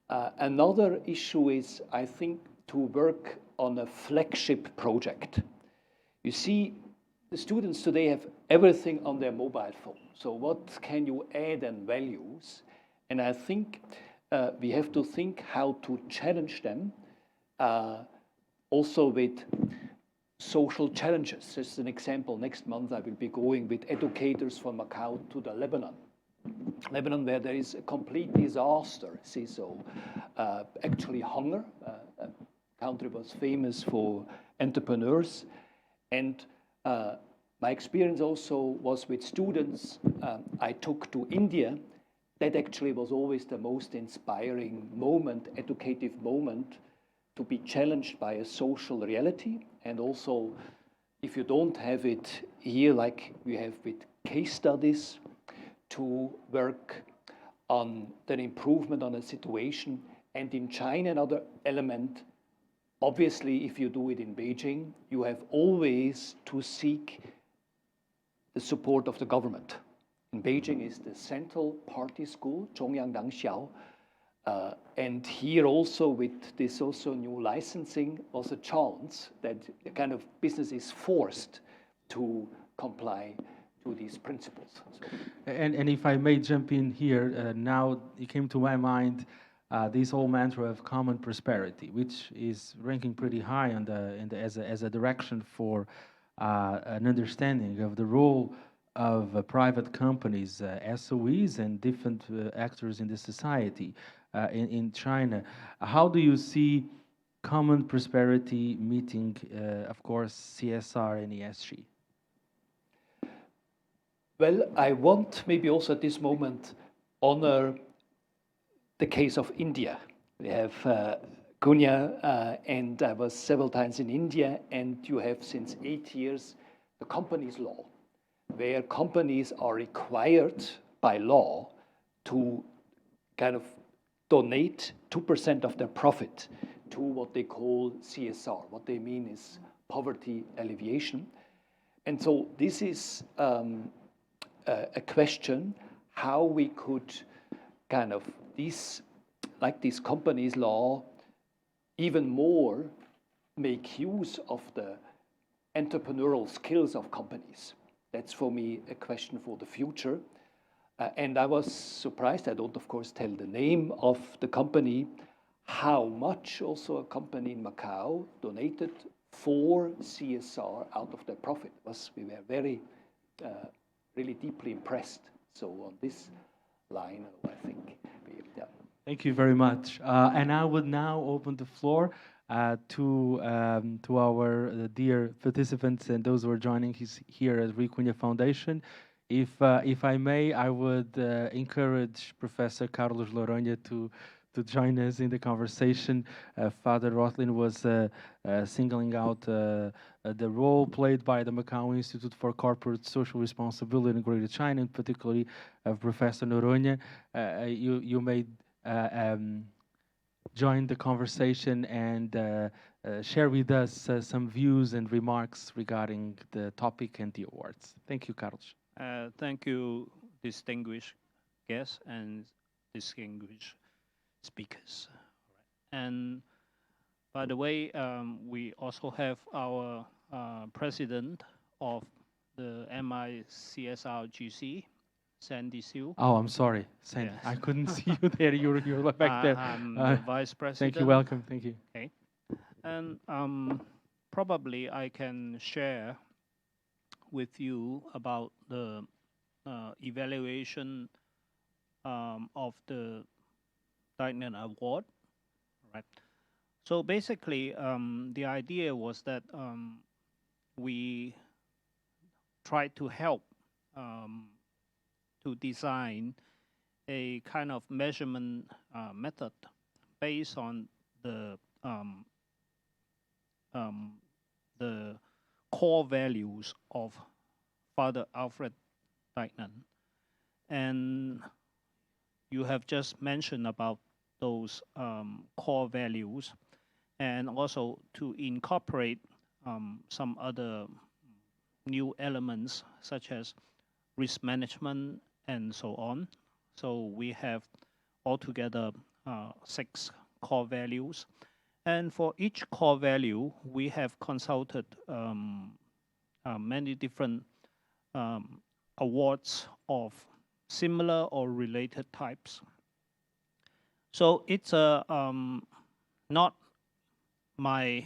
S2: Another issue is, I think, to work on a flagship project. You see, the students today have everything on their mobile phone. So what can you add in values? And I think we have to think how to challenge them also with social challenges. Just an example, next month I will be going with educators from Macau to the Lebanon, where there is a complete disaster. See, so actually hunger. A country was famous for entrepreneurs, and my experience also was with students I took to India. That actually was always the most inspiring moment, educative moment, to be challenged by a social reality. And also, if you don't have it here, like we have with case studies, to work on the improvement on a situation. And in China, another element, obviously, if you do it in Beijing, you have always to seek the support of the government. In Beijing is the Central Party School, Zhongyang Dangxiao. And here also with this also new licensing was a chance that the kind of business is forced to comply to these principles.
S1: And if I may jump in here, now it came to my mind this whole mantra of common prosperity, which is ranking pretty high on as a direction for an understanding of the role of private companies, SOEs, and different actors in the society in China. How do you see common prosperity meeting, of course, CSR and ESG?
S2: Well, I want maybe also at this moment honor the case of India. We have Cunha, and I was several times in India, and you have since 8 years the companies law. where companies are required by law to kind of donate 2% of their profit to what they call CSR. What they mean is poverty alleviation. And so this is a question how we could kind of this companies law even more make use of the entrepreneurial skills of companies. That's for me a question for the future. And I was surprised, I don't of course tell the name of the company, how much also a company in Macau donated for CSR out of their profit. We were very, really deeply impressed. So on this line, I think, yeah.
S1: Thank you very much. And I would now open the floor to our dear participants and those who are joining here at Cunha Foundation. If I may, I would encourage Professor Carlos Loronha to join us in the conversation. Father Rothlin was singling out the role played by the Macau Institute for Corporate Social Responsibility in Greater China, and particularly Professor Noronha. You may join the conversation and share with us some views and remarks regarding the topic and the awards. Thank you, Carlos.
S6: Thank you, distinguished guests and distinguished speakers. And by the way, we also have our president of the MICSRGC, Sandy Siu.
S1: Oh, I'm sorry, Sandy.
S6: Yes.
S1: I couldn't see you there. You're back there.
S6: I'm the vice president.
S1: Thank you. Welcome. Thank you.
S6: Okay. And probably I can share with you about the evaluation of the Deignan Award, right? So basically, the idea was that we tried to help to design a kind of measurement method based on the core values of Father Alfred Deignan. And you have just mentioned about those core values, and also to incorporate some other new elements such as risk management and so on. So we have altogether 6 core values. And for each core value, we have consulted many different awards of similar or related types. So it's not my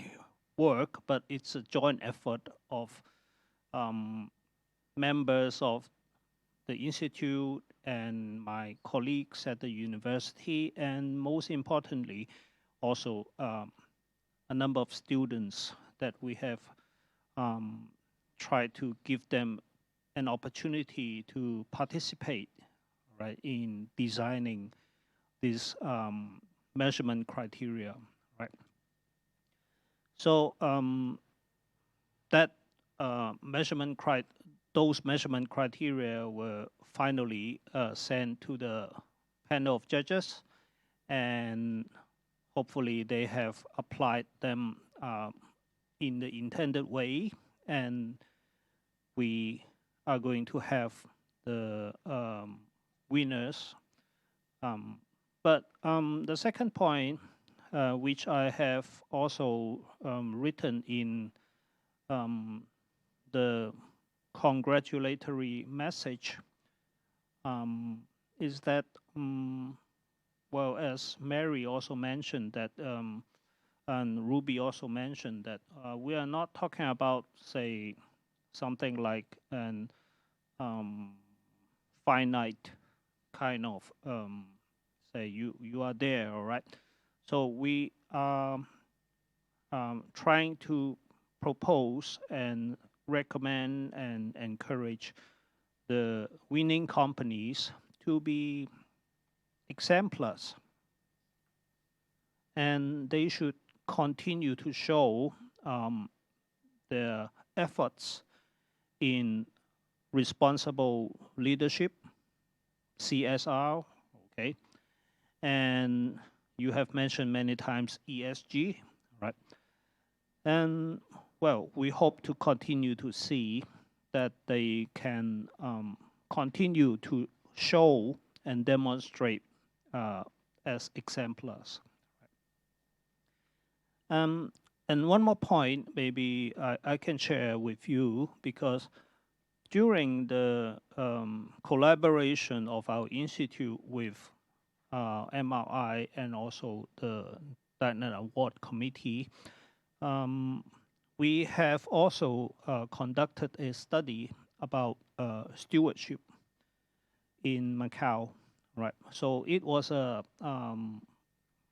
S6: work, but it's a joint effort of members of the Institute and my colleagues at the university, and most importantly, also a number of students that we have tried to give them an opportunity to participate, right, in designing this measurement criteria, right? So those measurement criteria were finally sent to the panel of judges, and hopefully they have applied them in the intended way, and we are going to have the winners. But the second point, which I have also written in the congratulatory message, is that, well, as Mary also mentioned that, and Ruby also mentioned that we are not talking about, say, something like an finite kind of, say, you are there, all right? So we are trying to propose and recommend and encourage the winning companies to be exemplars, and they should continue to show their efforts in responsible leadership, CSR, okay, and you have mentioned many times ESG, right? And well, we hope to continue to see that they can continue to show and demonstrate as exemplars. And one more point, maybe I can share with you, because during the collaboration of our institute with MRI and also the Deignan Award Committee, we have also conducted a study about stewardship in Macau, right? So it was a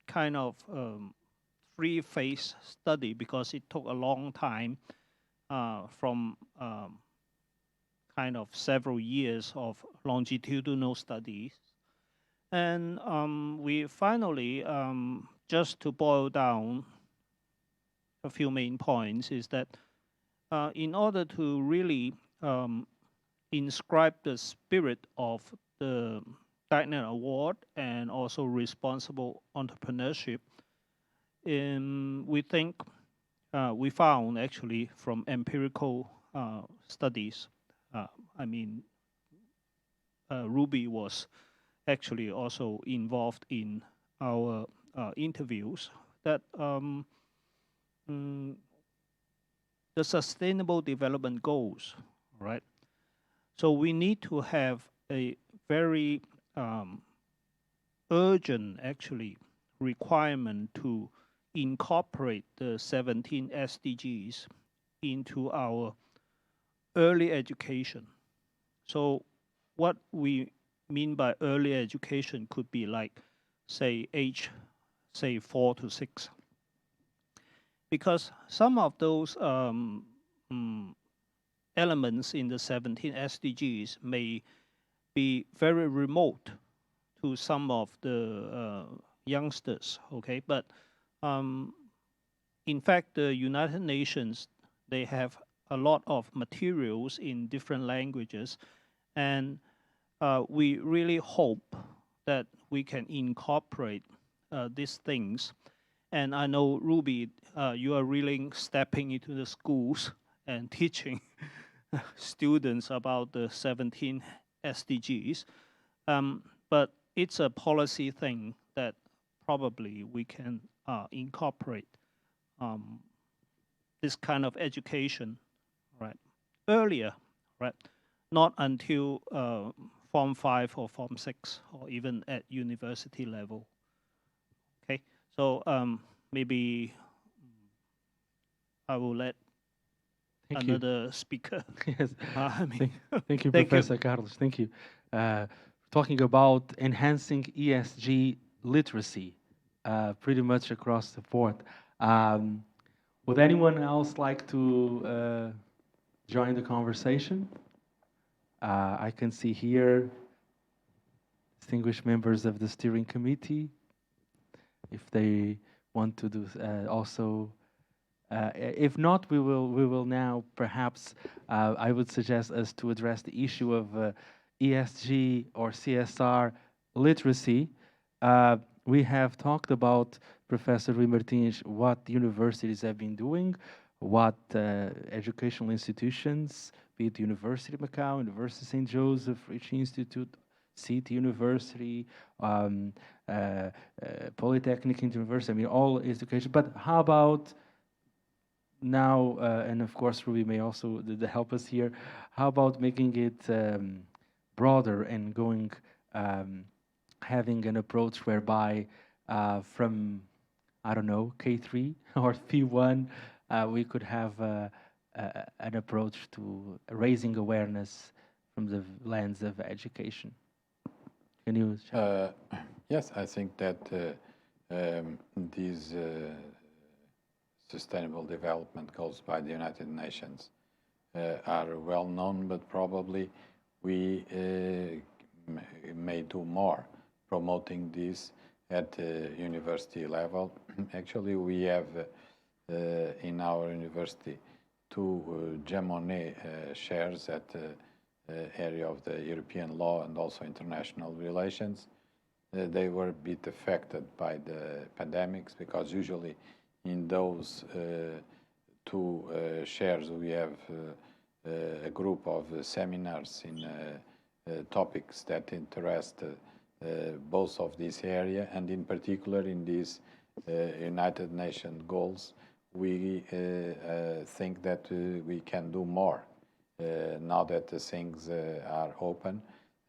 S6: kind of three-phase study, because it took a long time from kind of several years of longitudinal studies. And we finally, just to boil down a few main points, is that in order to really inscribe the spirit of the Deignan Award and also responsible entrepreneurship, we think we found actually from empirical studies, I mean, Ruby was actually also involved in our interviews, that the Sustainable Development Goals, right? So we need to have a very urgent, actually, requirement to incorporate the 17 SDGs into our early education. So what we mean by early education could be like, say, age, say, 4 to 6. Because some of those elements in the 17 SDGs may be very remote to some of the youngsters, okay? But in fact, the United Nations, they have a lot of materials in different languages, and we really hope that we can incorporate these things. And I know, Ruby, you are really stepping into the schools and teaching students about the 17 SDGs. But it's a policy thing that probably we can incorporate this kind of education, right, earlier, right? Not until Form 5 or Form 6 or even at university level. Okay, so maybe I will let another speaker.
S1: Yes.
S6: I mean,
S1: Thank you,
S6: thank
S1: Professor Carlos. Thank you. Talking about enhancing ESG literacy, pretty much across the board. Would anyone else like to join the conversation? I can see here distinguished members of the steering committee, if they want to do also. If not, we will now perhaps, I would suggest us to address the issue of ESG or CSR literacy. We have talked about, Professor Rui Martins, what the universities have been doing, what educational institutions, be it University of Macau, University of St. Joseph, Ricci Institute, City University, Polytechnic University, I mean, all education. But how about now, and of course, Ruby may also help us here, how about making it broader and going, having an approach whereby from, I don't know, K3 or P1, we could have an approach to raising awareness from the lens of education. Can you?
S3: Yes, I think that these Sustainable Development Goals by the United Nations are well known, but probably we may do more promoting this at university level. Actually, we have in our university 2 Jean Monnet shares at area of the European law and also international relations. They were a bit affected by the pandemics because usually in those two shares we have a group of seminars in topics that interest both of this area, and in particular in these United Nations goals, we think that we can do more now that the things are open.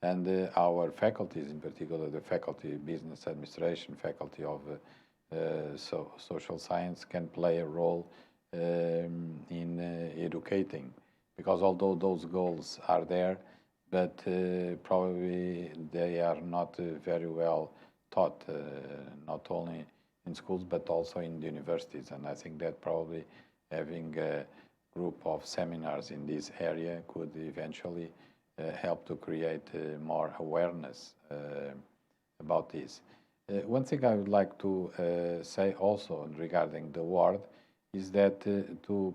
S3: And our faculties, in particular the faculty of business administration, faculty of social science, can play a role in educating. Because although those goals are there, but probably they are not very well taught, not only in schools, but also in the universities. And I think that probably having a group of seminars in this area could eventually help to create more awareness about this. One thing I would like to say also regarding the award is that to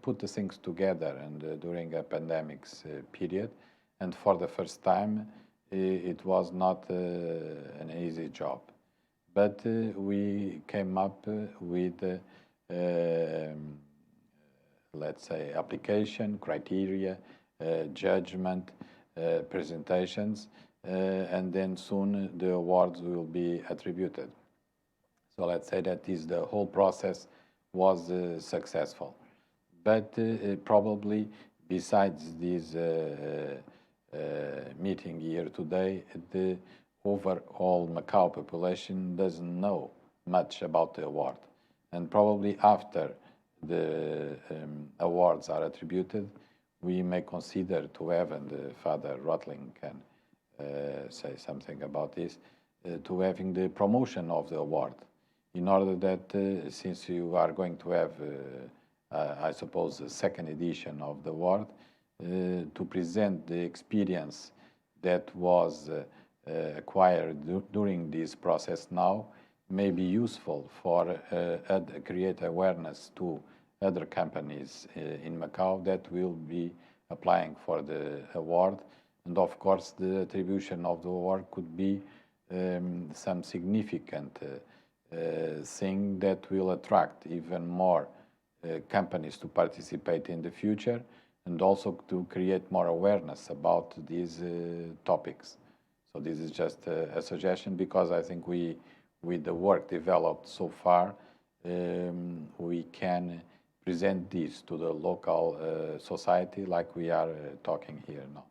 S3: put the things together and during a pandemics period, and for the first time, it was not an easy job. But we came up with, let's say, application, criteria, judgment, presentations, and then soon the awards will be attributed. So let's say that the whole process was successful. But probably besides this meeting here today, the overall Macau population doesn't know much about the award. And probably after the awards are attributed, we may consider to have, and Father Rothlin can say something about this, to having the promotion of the award, in order that since you are going to have, I suppose, a second edition of the award, to present the experience that was acquired during this process now may be useful for create awareness to other companies in Macau that will be applying for the award. And of course, the attribution of the award could be some significant thing that will attract even more companies to participate in the future, and also to create more awareness about these topics. So this is just a suggestion, because I think we, with the work developed so far, we can present this to the local society like we are talking here now.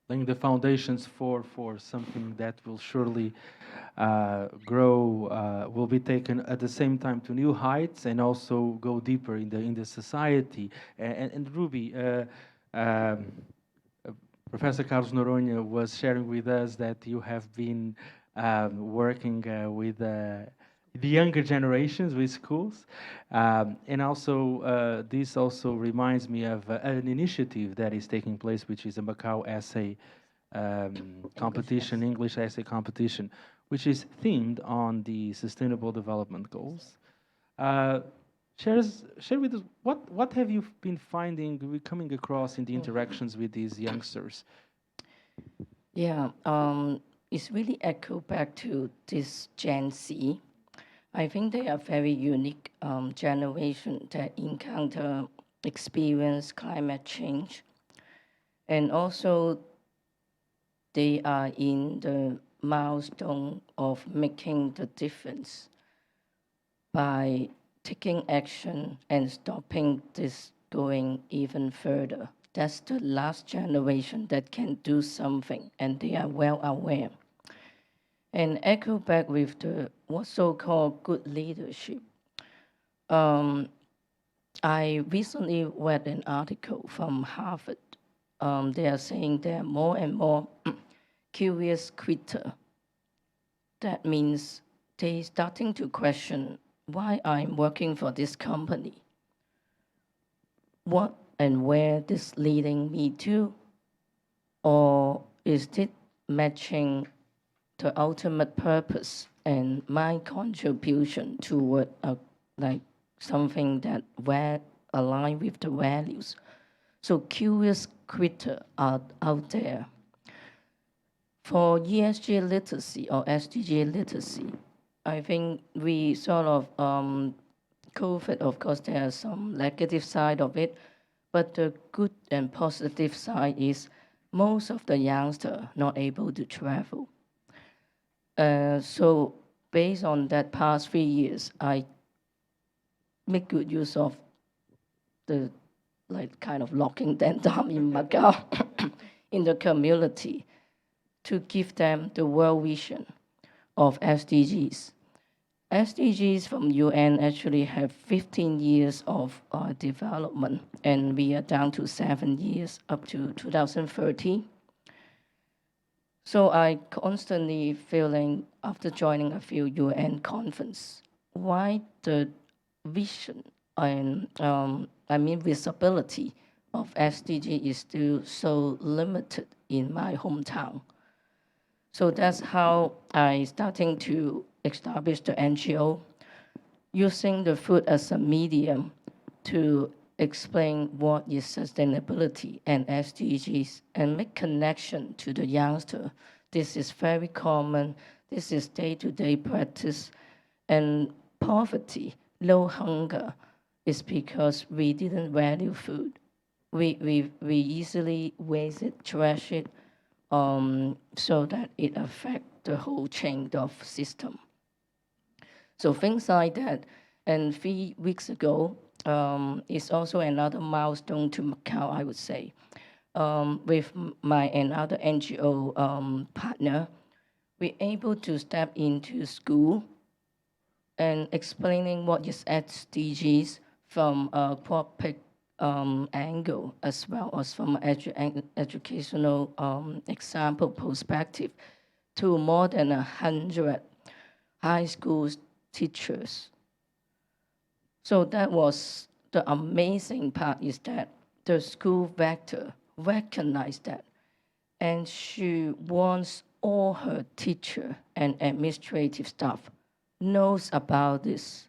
S1: Laying the foundations for something that will surely grow, will be taken at the same time to new heights and also go deeper in the society. And Ruby, Professor Carlos Noronha was sharing with us that you have been working with the younger generations with schools. And also, this also reminds me of an initiative that is taking place, which is a Macau essay competition, English essay competition, which is themed on the Sustainable Development Goals. Share with us, what have you been finding, coming across in the interactions with these youngsters?
S4: Yeah, it's really echo back to this Gen Z. I think they are very unique generation that encounter, experience climate change. And also, they are in the milestone of making the difference by taking action and stopping this going even further. That's the last generation that can do something, and they are well aware. And echo back with the what's so-called good leadership. I recently read an article from Harvard. They are saying there are more and more curious quitter. That means they starting to question why I'm working for this company. What and where this leading me to? Or is it matching the ultimate purpose and my contribution toward like something that align with the values? So curious quitter out there. For ESG literacy or SDG literacy, I think we sort of, COVID, of course, there are some negative side of it, but the good and positive side is most of the youngsters not able to travel. So based on that past 3 years, I make good use of the kind of locking them down in Macau in the community to give them the world vision of SDGs. SDGs from UN actually have 15 years of development, and we are down to 7 years up to 2030. So I constantly feeling after joining a few UN conference, why the vision and visibility of SDG is still so limited in my hometown. So that's how I starting to establish the NGO, using the food as a medium to explain what is sustainability and SDGs and make connection to the youngster. This is very common. This is day-to-day practice. And poverty, low hunger, is because we didn't value food. We easily waste it, trash it, so that it affects the whole chain of system. So things like that. And 3 weeks ago, is also another milestone to Macau, I would say. With my another NGO partner, we're able to step into school and explaining what is SDGs from a public angle, as well as from educational example perspective, to more than 100 high school teachers. So that was the amazing part, is that the school rector recognized that, and she wants all her teacher and administrative staff knows about this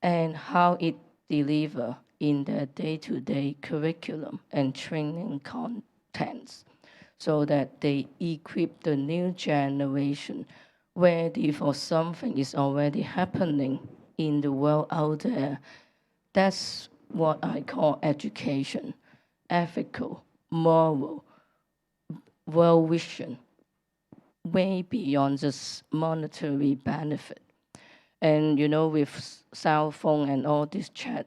S4: and how it deliver in their day-to-day curriculum and training contents, so that they equip the new generation ready for something is already happening in the world out there. That's what I call education, ethical, moral, world vision, way beyond just monetary benefit. And with cell phone and all this chat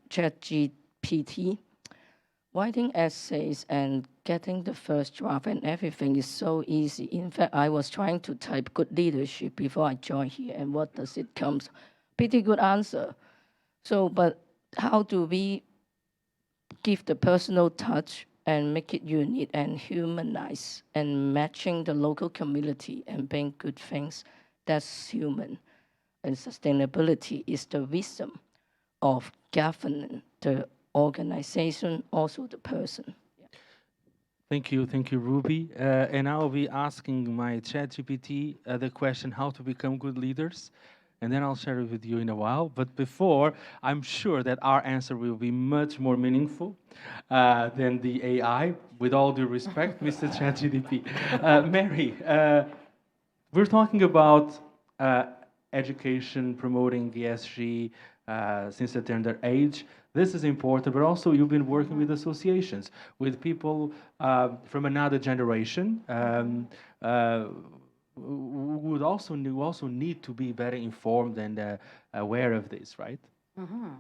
S4: GPT, writing essays and getting the first draft and everything is so easy. In fact, I was trying to type good leadership before I joined here, and what does it come? Pretty good answer. So, but how do we give the personal touch and make it unique and humanize and matching the local community and bring good things? That's human. And sustainability is the wisdom of governing the organization, also the person.
S1: Thank you, Ruby. And I'll be asking my ChatGPT the question, how to become good leaders. And then I'll share it with you in a while. But before, I'm sure that our answer will be much more meaningful than the AI, with all due respect, Mr. ChatGPT. Mary, we're talking about education, promoting the ESG since a tender age. This is important, but also you've been working with associations, with people from another generation who would also need to be better informed and aware of this, right?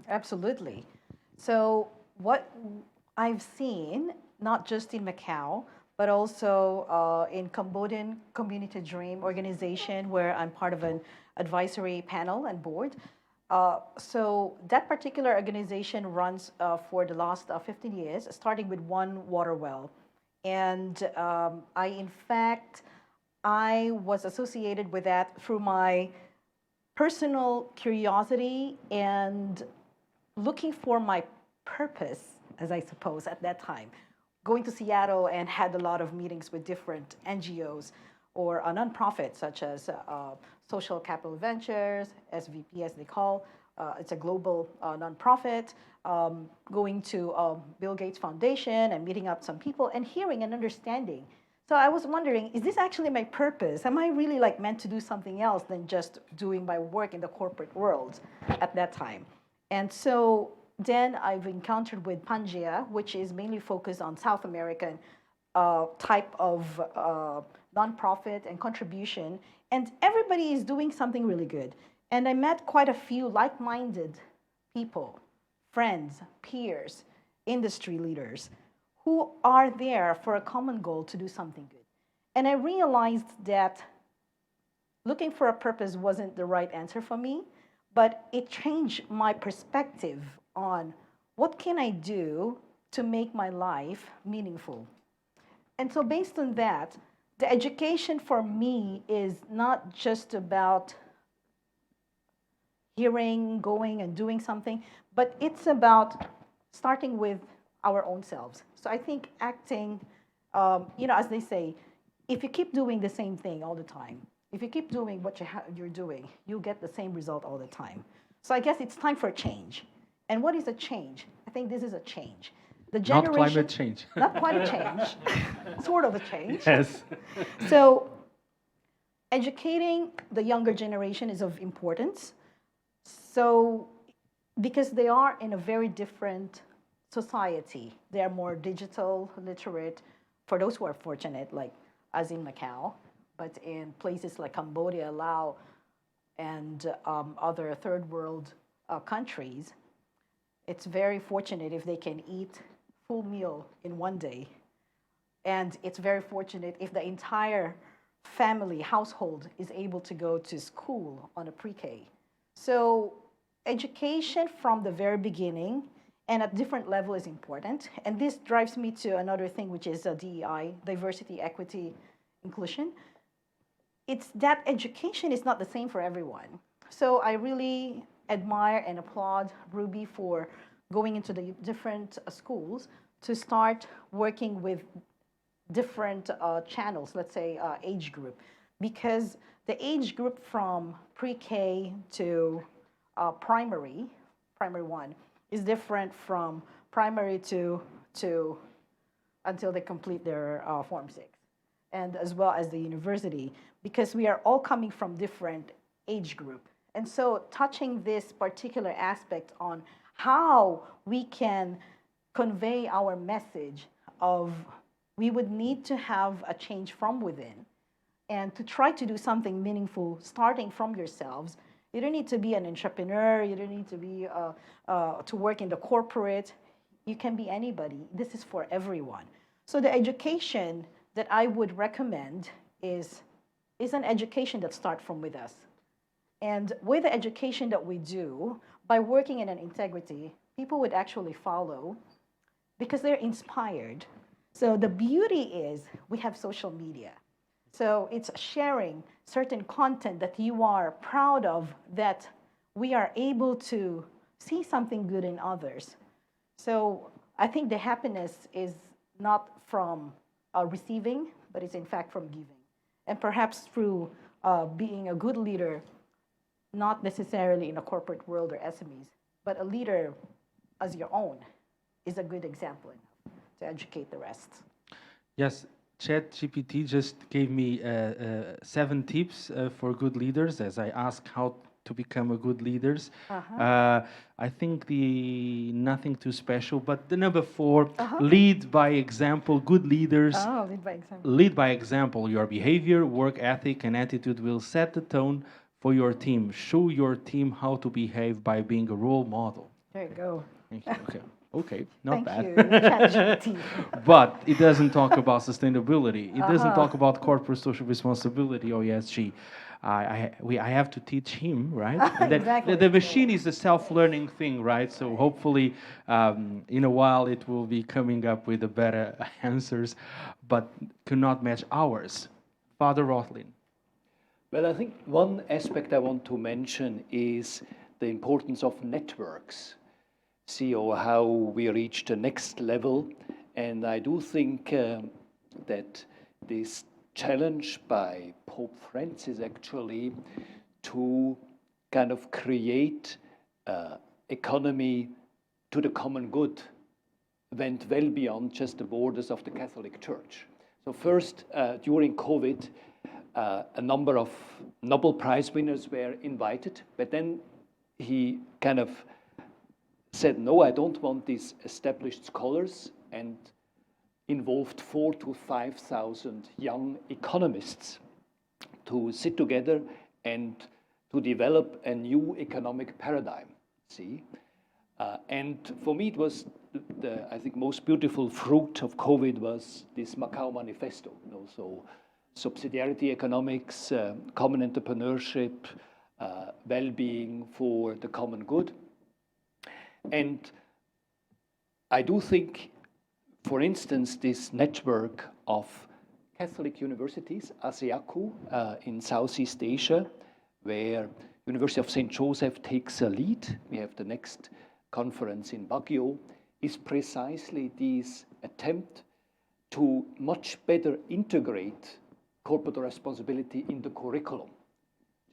S5: Absolutely. So what I've seen, not just in Macau, but also in Cambodian Community Dream organization, where I'm part of an advisory panel and board. So that particular organization runs for the last 15 years, starting with one water well. And I was associated with that through my personal curiosity and looking for my purpose, as I suppose, at that time. Going to Seattle and had a lot of meetings with different NGOs or nonprofits such as Social Capital Ventures, SVP as they call. It's a global nonprofit. going to Bill Gates Foundation and meeting up some people and hearing and understanding. So I was wondering, is this actually my purpose? Am I really like meant to do something else than just doing my work in the corporate world at that time? And so then I've encountered with Pangea, which is mainly focused on South American type of nonprofit and contribution. And everybody is doing something really good. And I met quite a few like-minded people, friends, peers, industry leaders, who are there for a common goal to do something good. And I realized that looking for a purpose wasn't the right answer for me, but it changed my perspective on what can I do to make my life meaningful. And so based on that, the education for me is not just about hearing, going, and doing something, but it's about starting with our own selves. So I think acting, as they say, if you keep doing the same thing all the time, if you keep doing what you're doing, you'll get the same result all the time. So I guess it's time for a change. And what is a change? I think this is a change. The generation,
S1: Not climate change.
S5: Not quite a change, sort of a change.
S1: Yes.
S5: So educating the younger generation is of importance. So because they are in a very different society. They are more digital literate, for those who are fortunate, like as in Macau, but in places like Cambodia, Laos, and other third world countries, it's very fortunate if they can eat full meal in one day. And it's very fortunate if the entire family, household is able to go to school on a pre-K. So education from the very beginning and at different level is important. And this drives me to another thing, which is DEI, diversity, equity, inclusion. It's that education is not the same for everyone. So I really admire and applaud Ruby for going into the different schools to start working with different channels, let's say age group, because the age group from pre-K to primary one, is different from primary to until they complete their Form 6, and as well as the university, because we are all coming from different age group. And so touching this particular aspect on how we can convey our message of we would need to have a change from within and to try to do something meaningful starting from yourselves. You don't need to be an entrepreneur. You don't need to be to work in the corporate. You can be anybody. This is for everyone. So the education that I would recommend is an education that starts from with us. And with the education that we do, by working in an integrity, people would actually follow because they're inspired. So the beauty is we have social media. So it's sharing certain content that you are proud of, that we are able to see something good in others. So I think the happiness is not from receiving, but it's in fact from giving. And perhaps through being a good leader, not necessarily in a corporate world or SMEs, but a leader as your own is a good example to educate the rest.
S1: Yes, ChatGPT just gave me 7 tips for good leaders as I ask how to become a good leaders. I think nothing too special, but the number 4, lead by example. Good leaders
S5: Lead by example.
S1: Lead by example. Your behavior, work ethic, and attitude will set the tone for your team. Show your team how to behave by being a role model.
S5: There you go.
S1: Thank you. Okay, not bad.
S5: Thank you, ChatGPT.
S1: But it doesn't talk about sustainability. It doesn't talk about corporate social responsibility or ESG. I have to teach him, right? And
S5: Exactly.
S1: The machine is a self-learning thing, right? So hopefully, in a while, it will be coming up with the better answers, but cannot match ours. Father Rothlin.
S2: Well, I think one aspect I want to mention is the importance of networks. See how we reach the next level. And I do think that this challenge by Pope Francis actually to kind of create economy to the common good went well beyond just the borders of the Catholic Church. So first, during COVID, a number of Nobel Prize winners were invited, but then he kind of said, no, I don't want these established scholars, and involved 4,000 to 5,000 young economists to sit together and to develop a new economic paradigm, see? And for me, it was I think, most beautiful fruit of COVID was this Macau Manifesto. You know, so subsidiarity economics, common entrepreneurship, well-being for the common good. And I do think, for instance, this network of Catholic universities, ASEACU, in Southeast Asia, where University of St. Joseph takes a lead. We have the next conference in Baguio, is precisely this attempt to much better integrate corporate responsibility in the curriculum.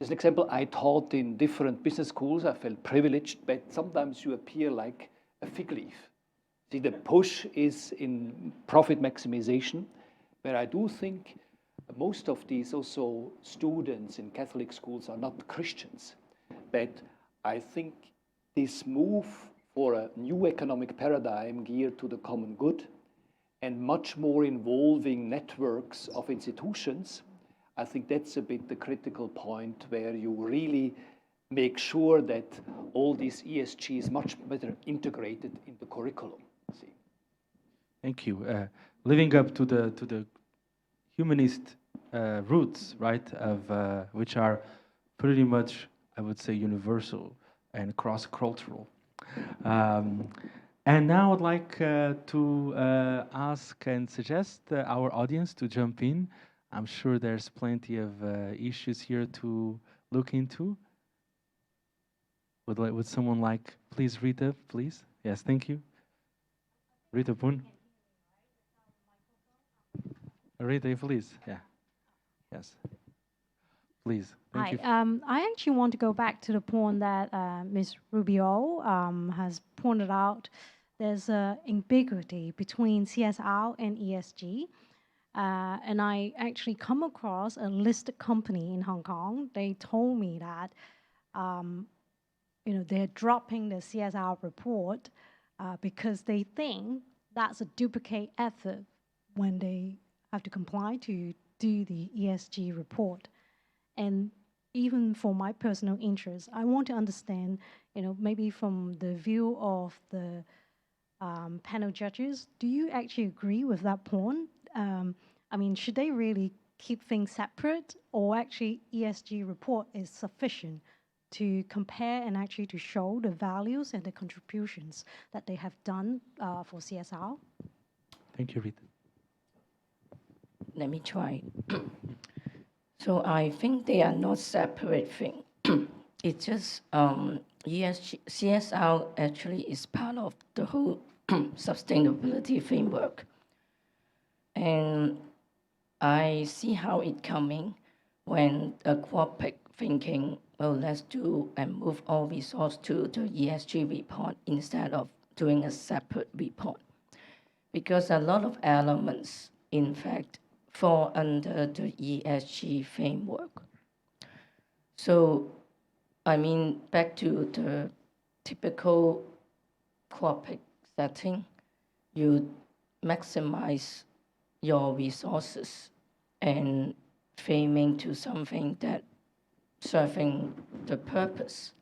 S2: As an example, I taught in different business schools. I felt privileged, but sometimes you appear like a fig leaf. See, the push is in profit maximization, where I do think most of these also students in Catholic schools are not Christians. But I think this move for a new economic paradigm geared to the common good and much more involving networks of institutions, I think that's a bit the critical point where you really make sure that all this ESG is much better integrated in the curriculum. See?
S1: Thank you. Living up to the humanist roots, right, of which are pretty much, I would say, universal and cross-cultural. And now I'd like to ask and suggest our audience to jump in. I'm sure there's plenty of issues here to look into. Would someone like, please, Rita, please? Yes, thank you. Rita Poon. Rita, please. Yeah. Yes. Please. Thank you.
S7: I actually want to go back to the point that Ms. Rubio has pointed out. There's an ambiguity between CSR and ESG. And I actually come across a listed company in Hong Kong. They told me that they're dropping the CSR report because they think that's a duplicate effort when they have to comply to do the ESG report. And even for my personal interest, I want to understand, maybe from the view of the panel judges, do you actually agree with that point? I mean, should they really keep things separate, or actually ESG report is sufficient to compare and actually to show the values and the contributions that they have done for CSR?
S1: Thank you, Rita.
S4: Let me try. So I think they are not separate things. It's just ESG, CSR actually is part of the whole sustainability framework. And I see how it coming when a corporate thinking, well, let's do and move all resource to the ESG report instead of doing a separate report. Because a lot of elements, in fact, fall under the ESG framework. So, I mean, back to the typical corporate setting, you maximize your resources and framing to something that serving the purpose.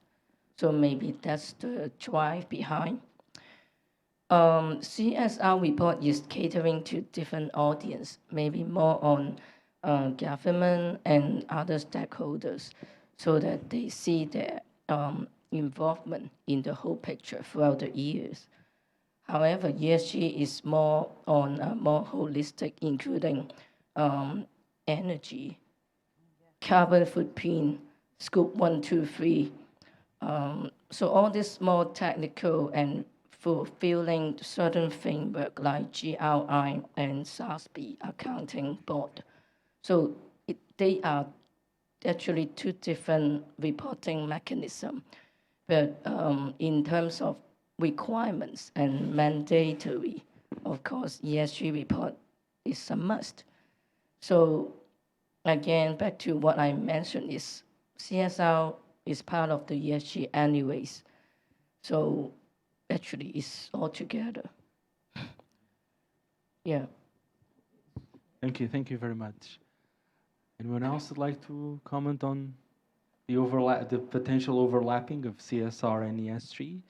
S4: So maybe that's the drive behind. CSR report is catering to different audience, maybe more on government and other stakeholders, so that they see their involvement in the whole picture throughout the years. However, ESG is more on more holistic, including energy, carbon footprint, scope 1, 2, 3. So all this more technical and fulfilling certain framework like GRI and SASB accounting board. So they are actually two different reporting mechanisms. But in terms of requirements and mandatory. Of course, ESG report is a must. So again, back to what I mentioned is CSR is part of the ESG anyways. So actually it's all together. Yeah.
S1: Thank you very much. Anyone else would like to comment on the potential overlapping of CSR and ESG?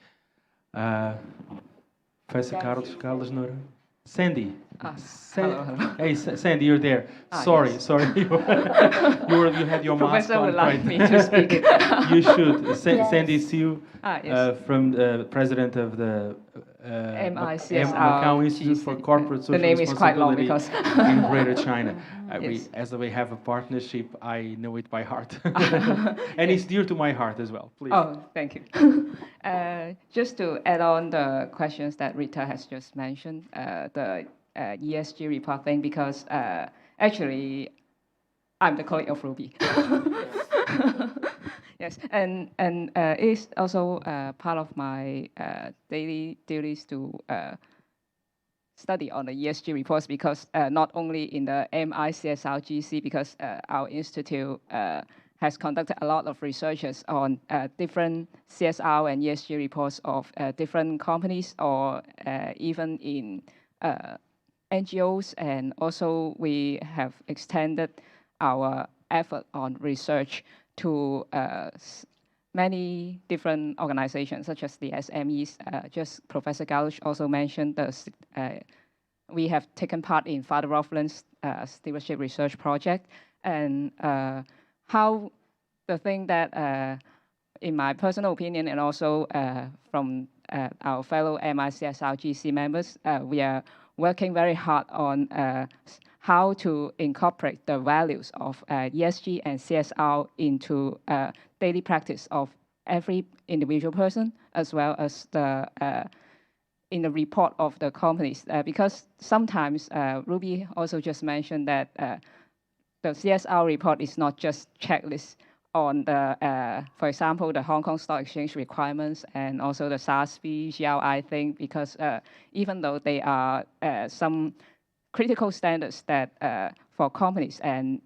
S1: Professor Carlos Noura. Sandy.
S8: Hello.
S1: Hey, Sandy, you're there. Sorry.
S8: Yes.
S1: You had your mask
S8: Professor
S1: on.
S8: would like
S1: right?
S8: me to speak.
S1: You should. Sandy Siu,
S8: Yes.
S1: from the president of the
S8: MICSR
S1: Macau Institute for
S8: GC.
S1: Corporate Social
S8: The name is quite long
S1: Responsibility
S8: because
S1: in Greater China.
S8: Yes.
S1: As we have a partnership, I know it by heart, and it's dear to my heart as well. Please.
S8: Oh, thank you. Just to add on the questions that Rita has just mentioned, the ESG report thing, because actually, I'm the colleague of Ruby. Yes, and it's also part of my daily duties to study on the ESG reports, because not only in the MICSR GC, because our institute has conducted a lot of researches on different CSR and ESG reports of different companies, or even in NGOs, and also we have extended our effort on research to many different organizations, such as the SMEs. Just Professor Gauch also mentioned we have taken part in Father Rothlin's stewardship research project, and how the thing that, in my personal opinion, and also from our fellow MICSR GC members, we are working very hard on how to incorporate the values of ESG and CSR into daily practice of every individual person, as well as in the report of the companies. Because sometimes, Ruby also just mentioned that the CSR report is not just checklist on the, for example, the Hong Kong Stock Exchange requirements, and also the SASB, GRI thing, because even though they are some critical standards that for companies and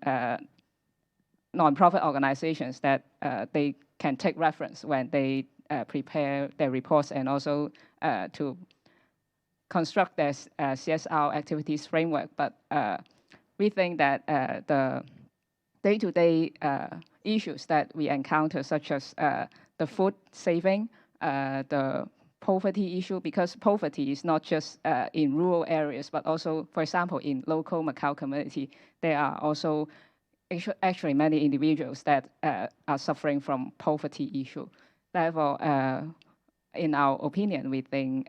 S8: non-profit organizations that they can take reference when they prepare their reports, and also to construct their CSR activities framework. But we think that the day-to-day issues that we encounter, such as the food saving, the poverty issue, because poverty is not just in rural areas, but also, for example, in local Macau community, there are also actually many individuals that are suffering from poverty issue. Therefore, in our opinion, we think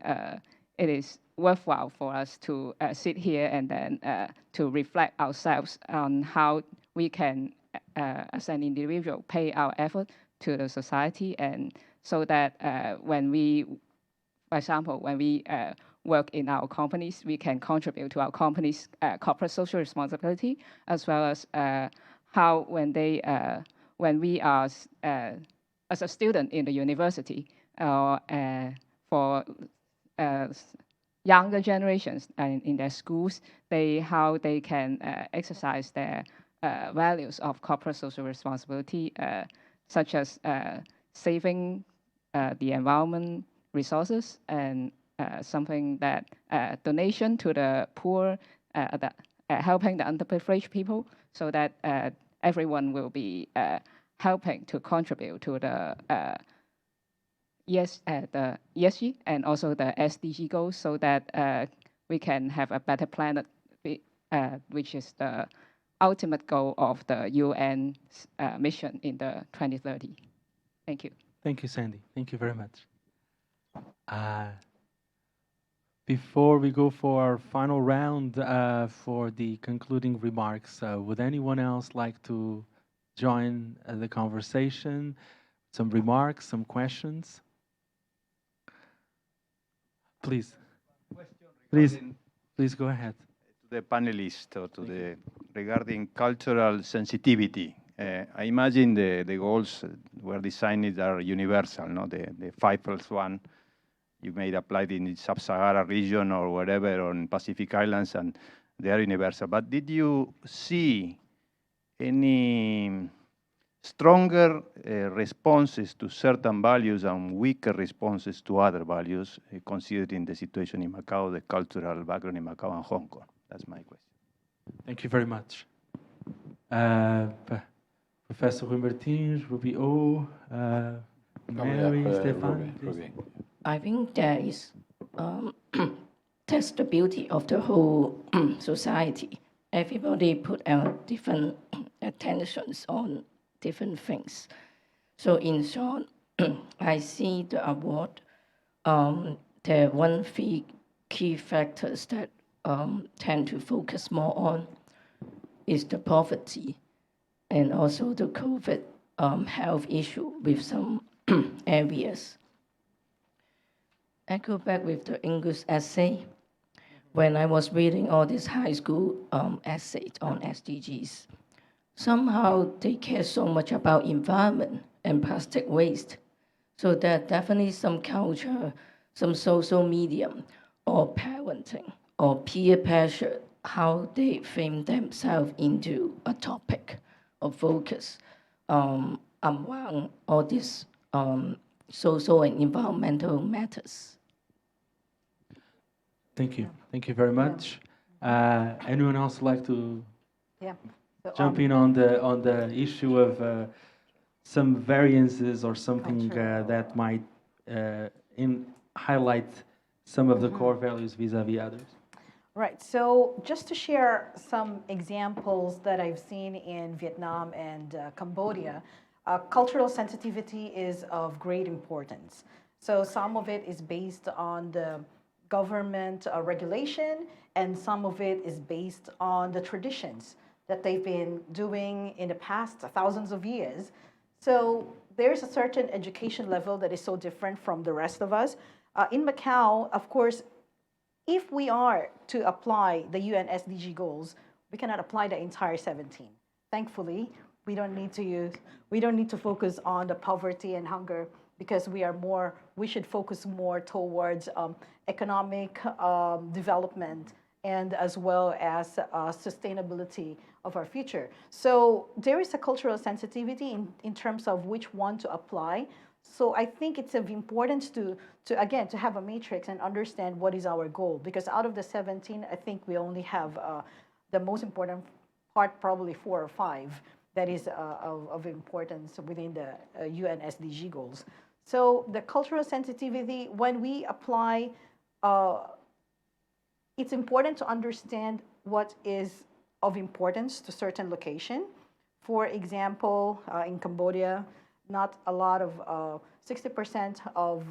S8: it is worthwhile for us to sit here and then to reflect ourselves on how we can, as an individual, pay our effort to the society, and so that when we, for example, when we work in our companies, we can contribute to our company's corporate social responsibility, as well as how when we are as a student in the university, or for younger generations in their schools, how they can exercise their values of corporate social responsibility, such as saving the environment resources, and something that donation to the poor, helping the underprivileged people, so that everyone will be helping to contribute to the ESG and also the SDG goals, so that we can have a better planet, which is the ultimate goal of the UN mission in the 2030. Thank you.
S1: Thank you, Sandy. Thank you very much. Before we go for our final round for the concluding remarks, would anyone else like to join the conversation? Some remarks, some questions? Please. Please go ahead.
S9: To the panelists, or to the regarding cultural sensitivity. I imagine the goals were designed are universal, no? The 5+1 you may apply it in the Sub-Sahara region or wherever, or in Pacific Islands, and they are universal. But did you see any stronger responses to certain values and weaker responses to other values, considering the situation in Macau, the cultural background in Macau and Hong Kong? That's my question.
S1: Thank you very much. Professor Rui Martins, Ruby O, Mary, Stephan.
S3: Ruby.
S4: I think there is, that's the beauty of the whole society. Everybody put different attentions on different things. So in short, I see the award, there are three key factors that tend to focus more on is the poverty and also the COVID health issue with some areas. I go back with the English essay. When I was reading all these high school essays on SDGs, somehow they care so much about environment and plastic waste. So there are definitely some culture, some social medium, or parenting, or peer pressure, how they frame themselves into a topic of focus among all these social and environmental matters.
S1: Thank you. Thank you very much. Anyone else like to jump in on the issue of some variances or something that might highlight some of the core values vis-a-vis others?
S5: Right. So just to share some examples that I've seen in Vietnam and Cambodia, cultural sensitivity is of great importance. So some of it is based on the government regulation, and some of it is based on the traditions that they've been doing in the past thousands of years. So there's a certain education level that is so different from the rest of us. In Macau, of course, if we are to apply the UN SDG goals, we cannot apply the entire 17. Thankfully, we don't need to focus on the poverty and hunger, because we should focus more towards economic development and as well as sustainability of our future. So there is a cultural sensitivity in terms of which one to apply. So I think it's of importance to have a matrix and understand what is our goal, because out of the 17, I think we only have the most important part, probably 4 or 5, that is of importance within the UN SDG goals. So the cultural sensitivity, when we apply, it's important to understand what is of importance to certain location. For example, in Cambodia, not a lot of 60% of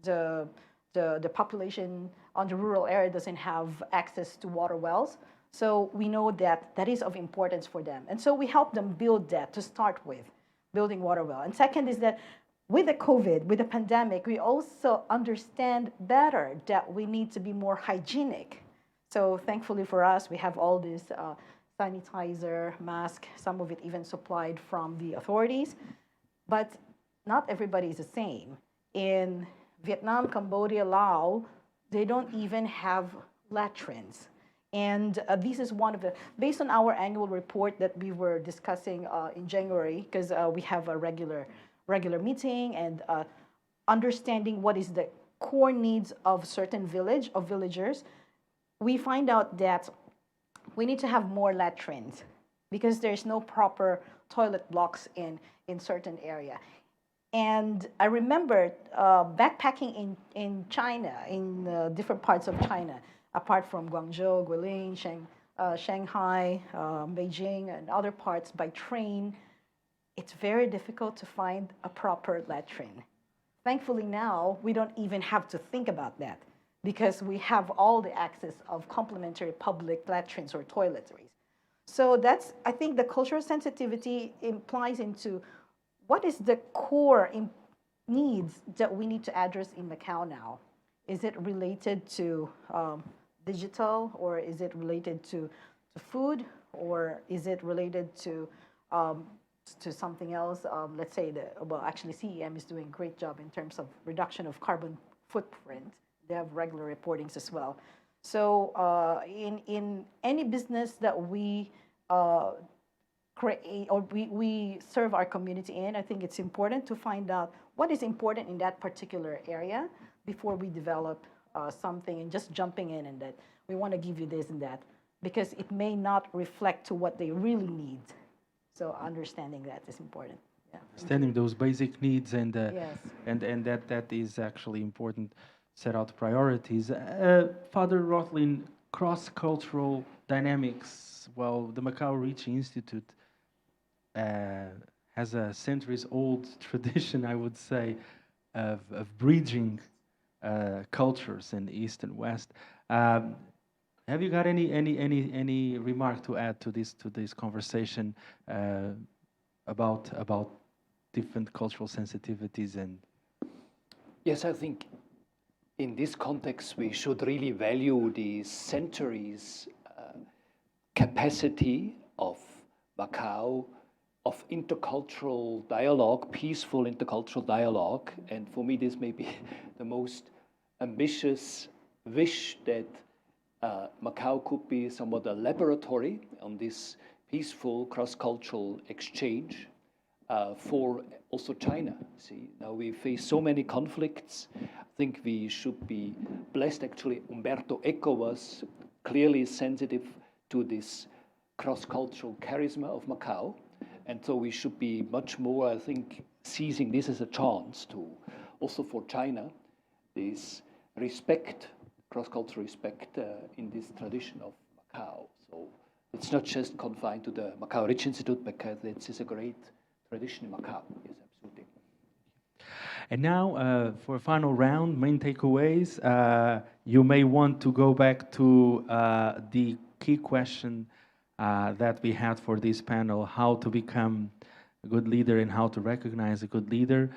S5: the population on the rural area doesn't have access to water wells. So we know that that is of importance for them. And so we help them build that to start with, building water well. And second is that with the COVID, with the pandemic, we also understand better that we need to be more hygienic. So thankfully for us, we have all this sanitizer, mask, some of it even supplied from the authorities. But not everybody is the same. In Vietnam, Cambodia, Laos, they don't even have latrines. And this is one of the, based on our annual report that we were discussing in January, because we have a regular meeting and understanding what is the core needs of certain villagers, we find out that we need to have more latrines because there's no proper toilet blocks in certain area. And I remember backpacking in China, in different parts of China, apart from Guangzhou, Guilin, Shanghai, Beijing, and other parts by train, it's very difficult to find a proper latrine. Thankfully now, we don't even have to think about that because we have all the access of complimentary public latrines or toiletries. So that's, I think the cultural sensitivity implies into what is the core needs that we need to address in Macau now. Is it related to digital, or is it related to food, or is it related to something else? Let's say actually CEM is doing a great job in terms of reduction of carbon footprint. They have regular reportings as well. So in any business that we create or we serve our community in, I think it's important to find out what is important in that particular area before we develop something and just jumping in and that we want to give you this and that, because it may not reflect to what they really need. So understanding that is important. Yeah.
S1: Understanding those basic needs and
S5: Yes.
S1: and that is actually important. Set out priorities. Father Rothlin, cross-cultural dynamics. Well, the Macau Ricci Institute has a centuries-old tradition, I would say, of bridging cultures in East and West. Have you got any remark to add to this conversation about different cultural sensitivities and?
S2: Yes, I think in this context we should really value the centuries capacity of Macau of intercultural dialogue, peaceful intercultural dialogue, and for me this may be the most ambitious wish that Macau could be somewhat a laboratory on this peaceful cross-cultural exchange for also China. See, now we face so many conflicts. I think we should be blessed. Actually, Umberto Eco was clearly sensitive to this cross-cultural charisma of Macau. And so we should be much more, I think, seizing this as a chance to, also for China, this respect, cross-cultural respect in this tradition of Macau. So it's not just confined to the Macau Ricci Institute, because it is a great tradition in Macau. Yes, absolutely.
S1: And now, for a final round, main takeaways. You may want to go back to the key question that we had for this panel: how to become a good leader and how to recognize a good leader.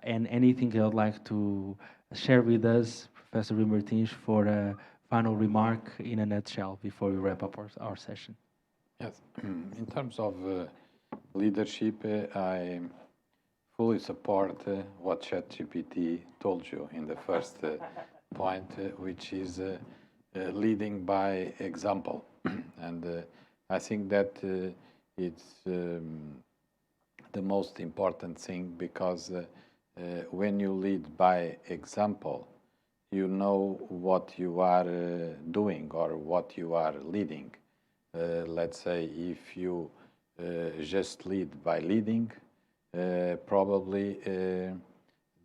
S1: And anything you'd like to share with us, Professor Martins, for a final remark in a nutshell before we wrap up our session.
S3: Yes, in terms of leadership, I fully support what ChatGPT told you in the first point, which is leading by example. And I think that it's the most important thing, because when you lead by example, you know what you are doing or what you are leading. Let's say if you just lead by leading, probably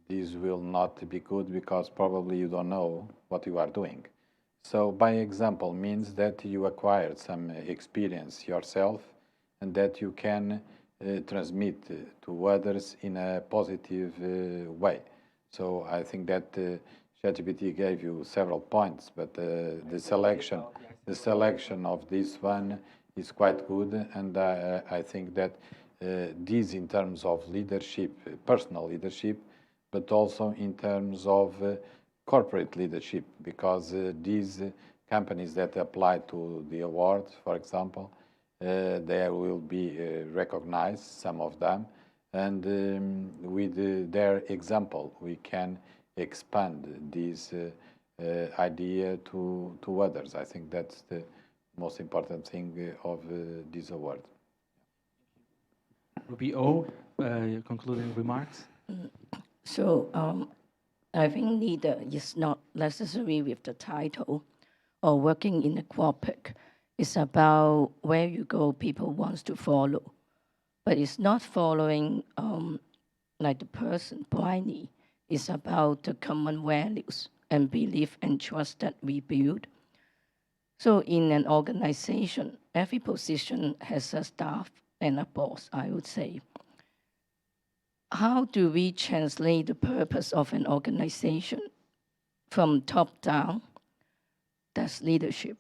S3: this will not be good, because probably you don't know what you are doing. So by example means that you acquired some experience yourself and that you can transmit to others in a positive way. So I think that ChatGPT gave you several points, but the selection of this one is quite good, and I think that this in terms of leadership, personal leadership, but also in terms of corporate leadership, because these companies that apply to the award, for example, they will be recognized, some of them, and with their example, we can expand this idea to others. I think that's the most important thing of this award.
S1: Ruby O, concluding remarks?
S4: So I think leader is not necessary with the title or working in a corporate. It's about where you go, people wants to follow. But it's not following like the person blindly. It's about the common values and belief and trust that we build. So in an organization, every position has a staff and a boss, I would say. How do we translate the purpose of an organization from top down? That's leadership.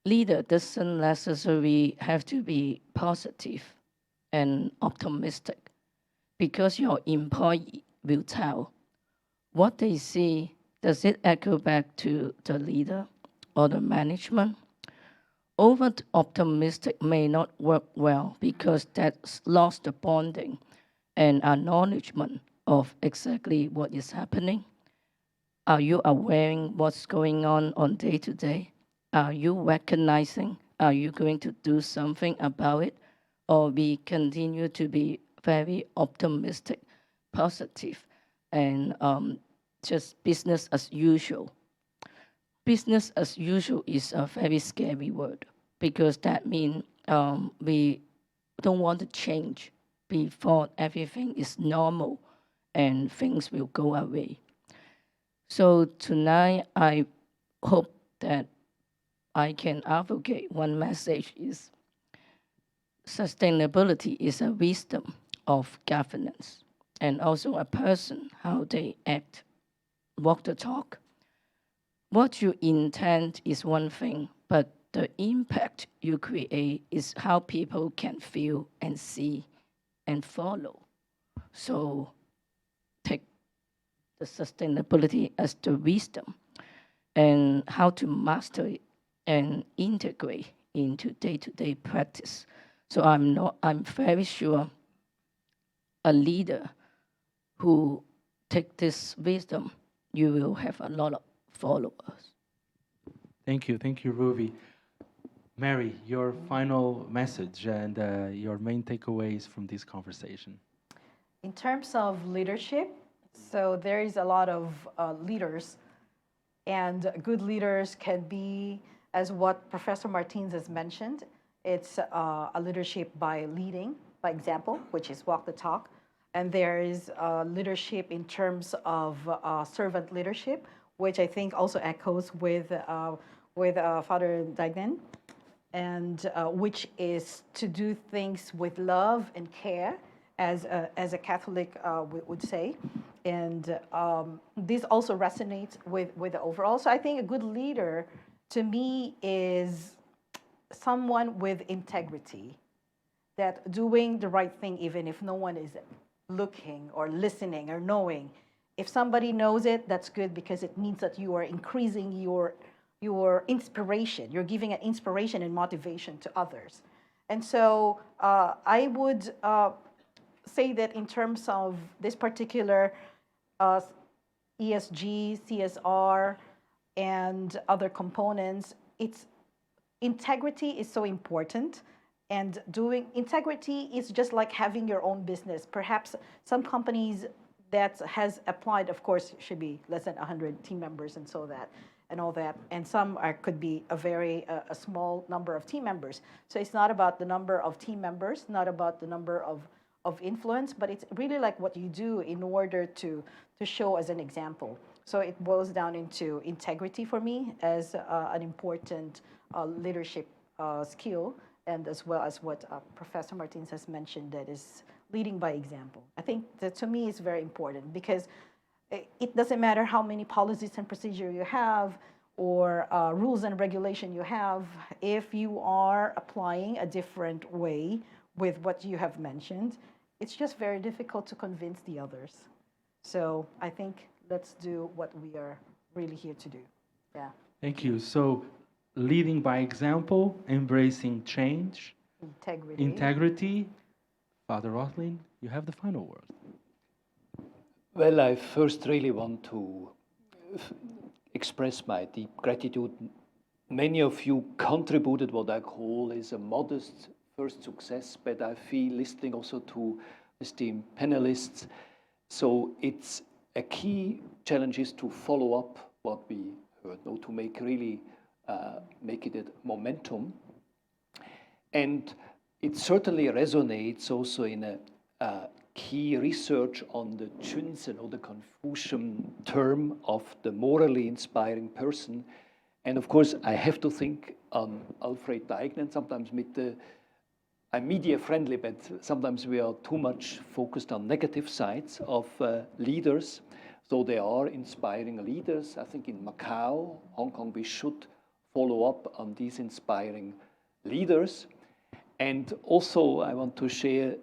S4: Leader doesn't necessarily have to be positive and optimistic, because your employee will tell what they see. Does it echo back to the leader or the management? Over optimistic may not work well, because that's lost the bonding and acknowledgement of exactly what is happening. Are you aware what's going on day to day? Are you recognizing? Are you going to do something about it? Or we continue to be very optimistic, positive, and just business as usual? Business as usual is a very scary word because that means we don't want to change. We thought everything is normal and things will go away. So tonight, I hope that I can advocate one message is sustainability is a wisdom of governance and also a person, how they act, walk the talk. What you intend is one thing, but the impact you create is how people can feel and see and follow. So take the sustainability as the wisdom and how to master it and integrate into day-to-day practice. So I'm very sure a leader who take this wisdom, you will have a lot of followers.
S1: Thank you, Ruby. Mary, your final message and your main takeaways from this conversation.
S5: In terms of leadership, so there is a lot of leaders, and good leaders can be, as what Professor Martins has mentioned, it's a leadership by leading, by example, which is walk the talk. And there is leadership in terms of servant leadership, which I think also echoes with Father Deignan, and which is to do things with love and care, as a Catholic would say. And this also resonates with the overall. So I think a good leader, to me, is someone with integrity, that doing the right thing even if no one is looking or listening or knowing. If somebody knows it, that's good, because it means that you are increasing your inspiration. You're giving an inspiration and motivation to others. And so I would say that in terms of this particular ESG, CSR, and other components, integrity is so important. And doing integrity is just like having your own business. Perhaps some companies that has applied, of course, should be less than 100 team members and so that and all that. And some could be a small number of team members. So it's not about the number of team members, not about the number of influence, but it's really like what you do in order to show as an example. So it boils down into integrity for me as an important leadership skill, and as well as what Professor Martins has mentioned, that is leading by example. I think that to me is very important, because it doesn't matter how many policies and procedures you have or rules and regulation you have, if you are applying a different way with what you have mentioned, it's just very difficult to convince the others. So I think let's do what we are really here to do. Yeah.
S1: Thank you. So leading by example, embracing change, integrity. Father Rothlin, you have the final word.
S2: Well, I first really want to express my deep gratitude. Many of you contributed what I call is a modest first success, but I feel, listening also to esteemed panelists, so it's a key challenge is to follow up what we heard, to make really make it a momentum. And it certainly resonates also in a key research on the Junsen, or the Confucian term of the morally inspiring person. And of course, I have to think on Alfred Deignan, sometimes I'm media friendly, but sometimes we are too much focused on negative sides of leaders. So they are inspiring leaders. I think in Macau, Hong Kong, we should follow up on these inspiring leaders. And also I want to share,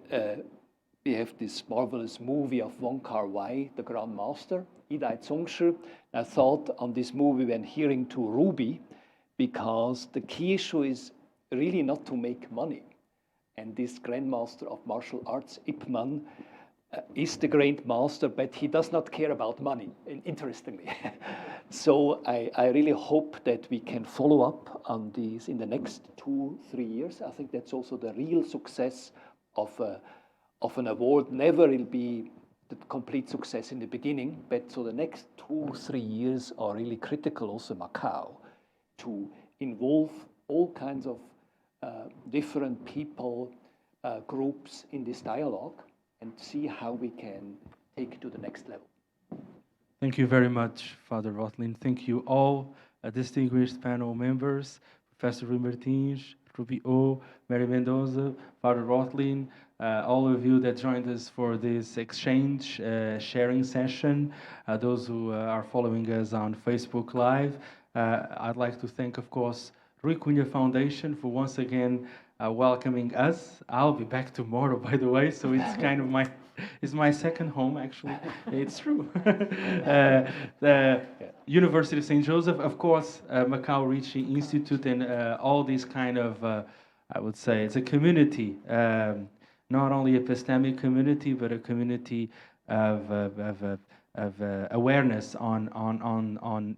S2: we have this marvelous movie of Wong Kar-wai, The Grand Master, Idai Zongshi. I thought on this movie when hearing to Ruby, because the key issue is really not to make money. And this Grandmaster of Martial Arts, Ip Man, is the great master, but he does not care about money, interestingly. So I really hope that we can follow up on these in the next 2-3 years. I think that's also the real success of an award. Never will be the complete success in the beginning, but so the next 2-3 years are really critical also in Macau to involve all kinds of different people, groups in this dialogue and see how we can take it to the next level.
S1: Thank you very much, Father Rothlin. Thank you all distinguished panel members, Professor Rui Martins, Ruby O, Mary Mendoza, Father Rothlin, all of you that joined us for this exchange sharing session, those who are following us on Facebook Live. I'd like to thank, of course, Rui Cunha Foundation for once again welcoming us. I'll be back tomorrow, by the way, so it's kind of my second home, actually. It's true. The University of St. Joseph, of course, Macau Ricci Institute, and all these kind of, I would say, it's a community, not only epistemic community, but a community of awareness on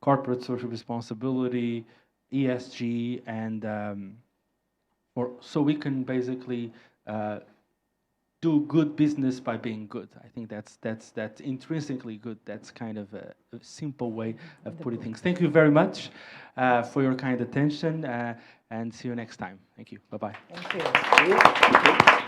S1: corporate social responsibility, ESG, and so we can basically do good business by being good. I think that's intrinsically good. That's kind of a simple way of putting things. Thank you very much for your kind attention, and see you next time. Thank you. Bye-bye.
S2: Thank you.